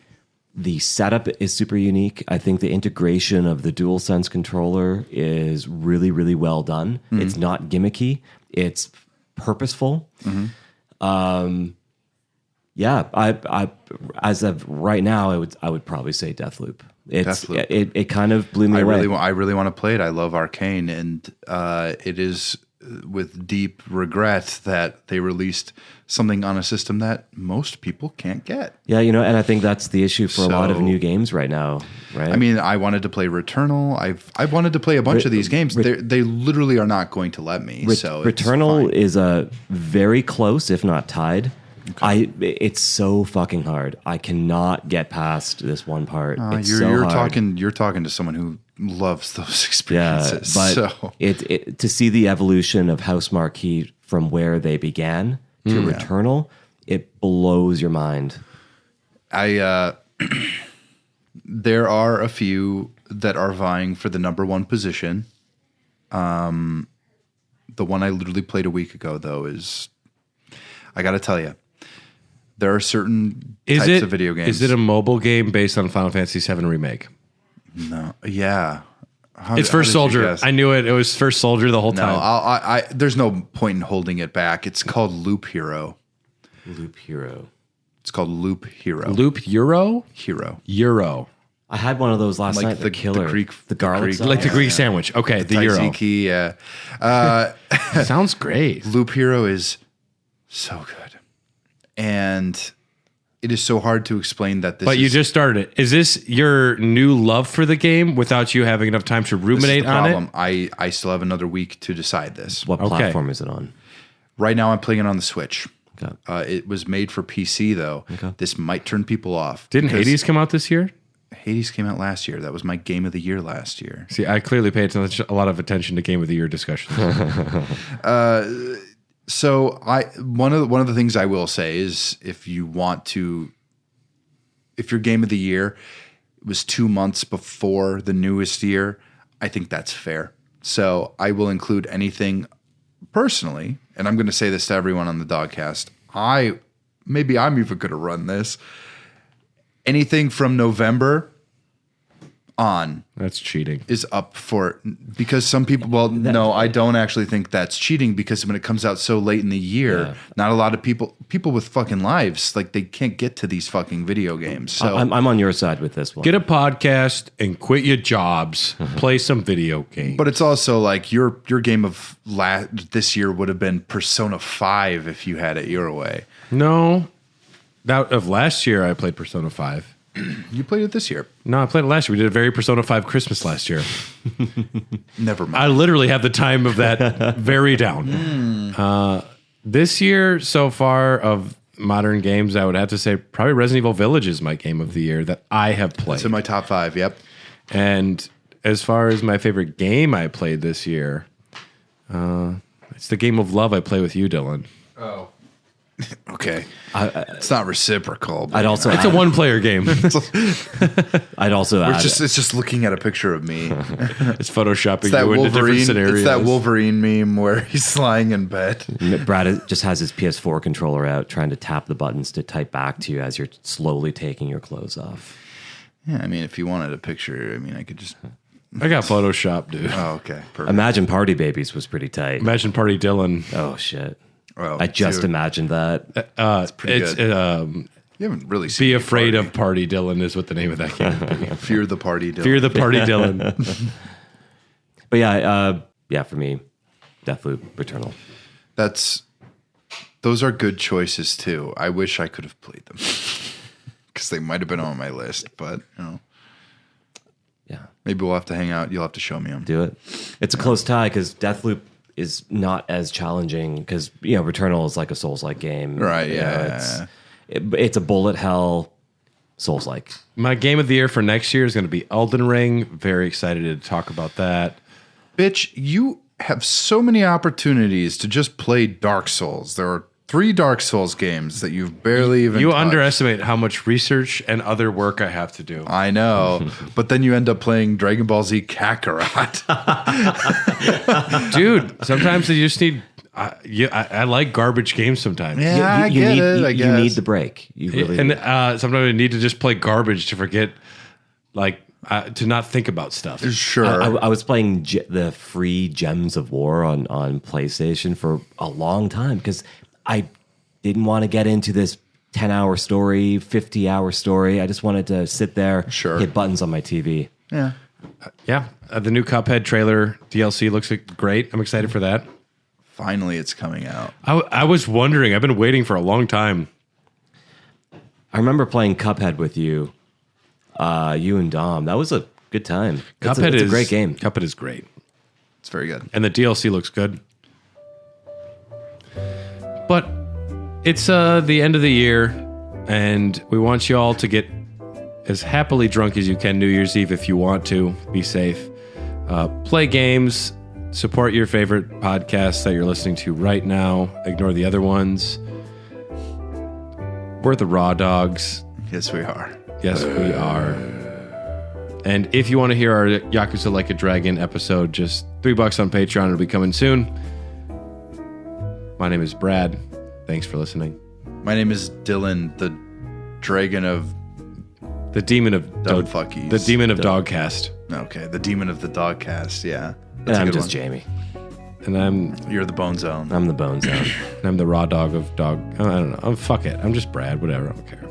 setup is super unique. I think the integration of the DualSense controller is really, really well done. Mm-hmm. It's not gimmicky. It's purposeful. Yeah, I as of right now, I would probably say Deathloop. Deathloop. It kind of blew me away. I really want to play it. I love Arcane, and it is with deep regret that they released something on a system that most people can't get. Yeah, and I think that's the issue for a lot of So- new games right now, right? I mean, I wanted to play Returnal. I've wanted to play a bunch of these games. They literally are not going to let me. So it's Returnal fine. is a very close, if not tied. It's so fucking hard. I cannot get past this one part. It's you're hard. talking to someone who loves those Yeah, experiences. but so it to see the evolution of House Marquee from where they began to Returnal, it blows your mind. there are a few that are vying for the number one position. The one I literally played a week ago, though, is I got to tell you, there are certain types of video games. Is it a mobile game based on Final Fantasy VII Remake? No, yeah. It's First Soldier. I knew it. It was First Soldier the whole No, time. there's no point in holding it back. It's called Loop Hero. Loop Hero. It's called Loop Hero. Loop Euro? Hero. Euro. I had one of those last Like night. The killer, the garlic Greek- sauce. Like the Greek sandwich. Okay, the Euro. Tzatziki, yeah. Sounds great. Loop Hero is so good. And it is so hard to explain that this But is... you just started it. Is this your new love for the game without you having enough time to this is ruminate the on problem. it? I still have another week to decide this. What Okay. platform is it on? Right now I'm playing it on the Switch. Okay. It was made for PC, though. Okay. This might turn people off. Didn't because Hades come out this year? Hades came out last year. That was my game of the year last year. See, I clearly pay a lot of attention to Game of the Year discussions. So one of the things I will say is if your game of the year was 2 months before the newest year, I think that's fair. So I will include anything personally, and I'm going to say this to everyone on the Dogcast. Maybe I'm even going to run this. Anything from November on That's cheating. is up for, because some people, well, no, I don't actually think that's cheating, because when it comes out so late in the year, not a lot of people with fucking lives, like they can't get to these fucking video games. So I'm on your side with this one. Get a podcast and quit your jobs. Play some video games. but it's also like your game of this year would have been Persona 5 if you had it your way. No. That of last year, I played Persona 5. You played it this year. No, I played it last year. We did a very Persona 5 Christmas last year. Never mind. I literally have the time of that very down. This year so far of modern games, I would have to say probably Resident Evil Village is my game of the year that I have played. It's in my top 5. Yep. And as far as my favorite game I played this year, it's the game of love I play with you, Dylan. Oh. Okay. It's not reciprocal. But I'd also It's a one-player game. I'd also add, it's just looking at a picture of me. It's photoshopping It's that you into different Wolverine. scenarios. It's that Wolverine meme where he's lying in bed. Brad just has his PS4 controller out trying to tap the buttons to type back to you as you're slowly taking your clothes off. Yeah, I mean, if you wanted a picture, I mean, I could just. I got Photoshop, dude. Oh, okay. Perfect. Imagine Party Babies was pretty tight. Imagine Party Dylan. Oh shit. Oh, I just dude, imagined that. It's pretty it's good. You haven't really seen Be me Afraid party. of Party Dylan is what the name of that game would be. Fear the Party. Dylan. Fear the Party Dylan. But yeah, for me, Deathloop, Returnal. Those are good choices too. I wish I could have played them because they might have been on my list, but Yeah, maybe we'll have to hang out. You'll have to show me them. do it. It's a close tie because Deathloop is not as challenging because Returnal is like a Souls-like game, Right, You know, yeah. it's a bullet hell Souls-like. My game of the year for next year is going to be Elden Ring. Very excited to talk about that. Bitch, you have so many opportunities to just play Dark Souls. There are 3 Dark Souls games that you've barely even You touched. underestimate how much research and other work I have to do. I know, but then you end up playing Dragon Ball Z Kakarot. Dude, sometimes you just need... I like garbage games sometimes. Yeah, I get it. I guess You need the break. You really And do. sometimes I need to just play garbage to forget, to not think about stuff. Sure. I was playing the free Gems of War on PlayStation for a long time because I didn't want to get into this 10-hour story, 50-hour story. I just wanted to sit there, hit buttons on my TV. Yeah. Yeah, the new Cuphead trailer DLC looks great. I'm excited for that. Finally, it's coming out. I was wondering. I've been waiting for a long time. I remember playing Cuphead with you, you and Dom. That was a good time. It's a great game. Cuphead is great. It's very good. And the DLC looks good. But it's the end of the year, and we want you all to get as happily drunk as you can New Year's Eve if you want to. Be safe. Play games. Support your favorite podcasts that you're listening to right now. Ignore the other ones. We're the Raw Dogs. Yes, we are. Yes, we are. And if you want to hear our Yakuza Like a Dragon episode, just $3 on Patreon. It'll be coming soon. My name is Brad. Thanks for listening. My name is Dylan, the dragon of... The Demon of Dumb fuckies. The Demon of Dogcast. Okay, the demon of the Dogcast, yeah. And That's a I'm good just one. Jamie. And You're the Bone Zone. I'm the Bone Zone. I'm the Raw Dog of Dog. I don't know. Oh, fuck it. I'm just Brad. Whatever. I don't care.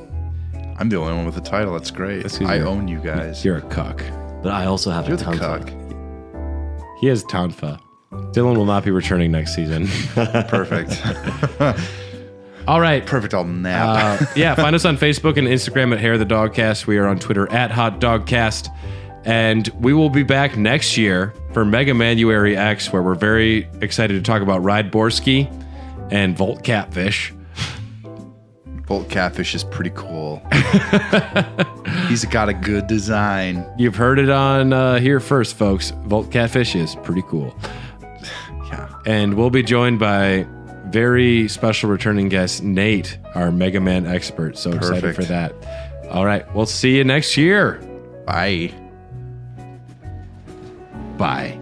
I'm the only one with the title. That's great. That's 'cause I you're- own you guys. You're a cuck. But I also have You're a the tongue. cuck. He has Tonfa. Dylan will not be returning next season. Perfect. All right. Perfect. I'll nap. Yeah, find us on Facebook and Instagram at Hair the Dogcast. We are on Twitter at Hot Dogcast. And we will be back next year for Mega Manuary X, where we're very excited to talk about Ride Borsky and Volt Catfish. Bolt Catfish is pretty cool. He's got a good design. You've heard it on here first, folks. Volt Catfish is pretty cool. Yeah. And we'll be joined by very special returning guest, Nate, our Mega Man expert. So excited Perfect. for that. All right. We'll see you next year. Bye. Bye.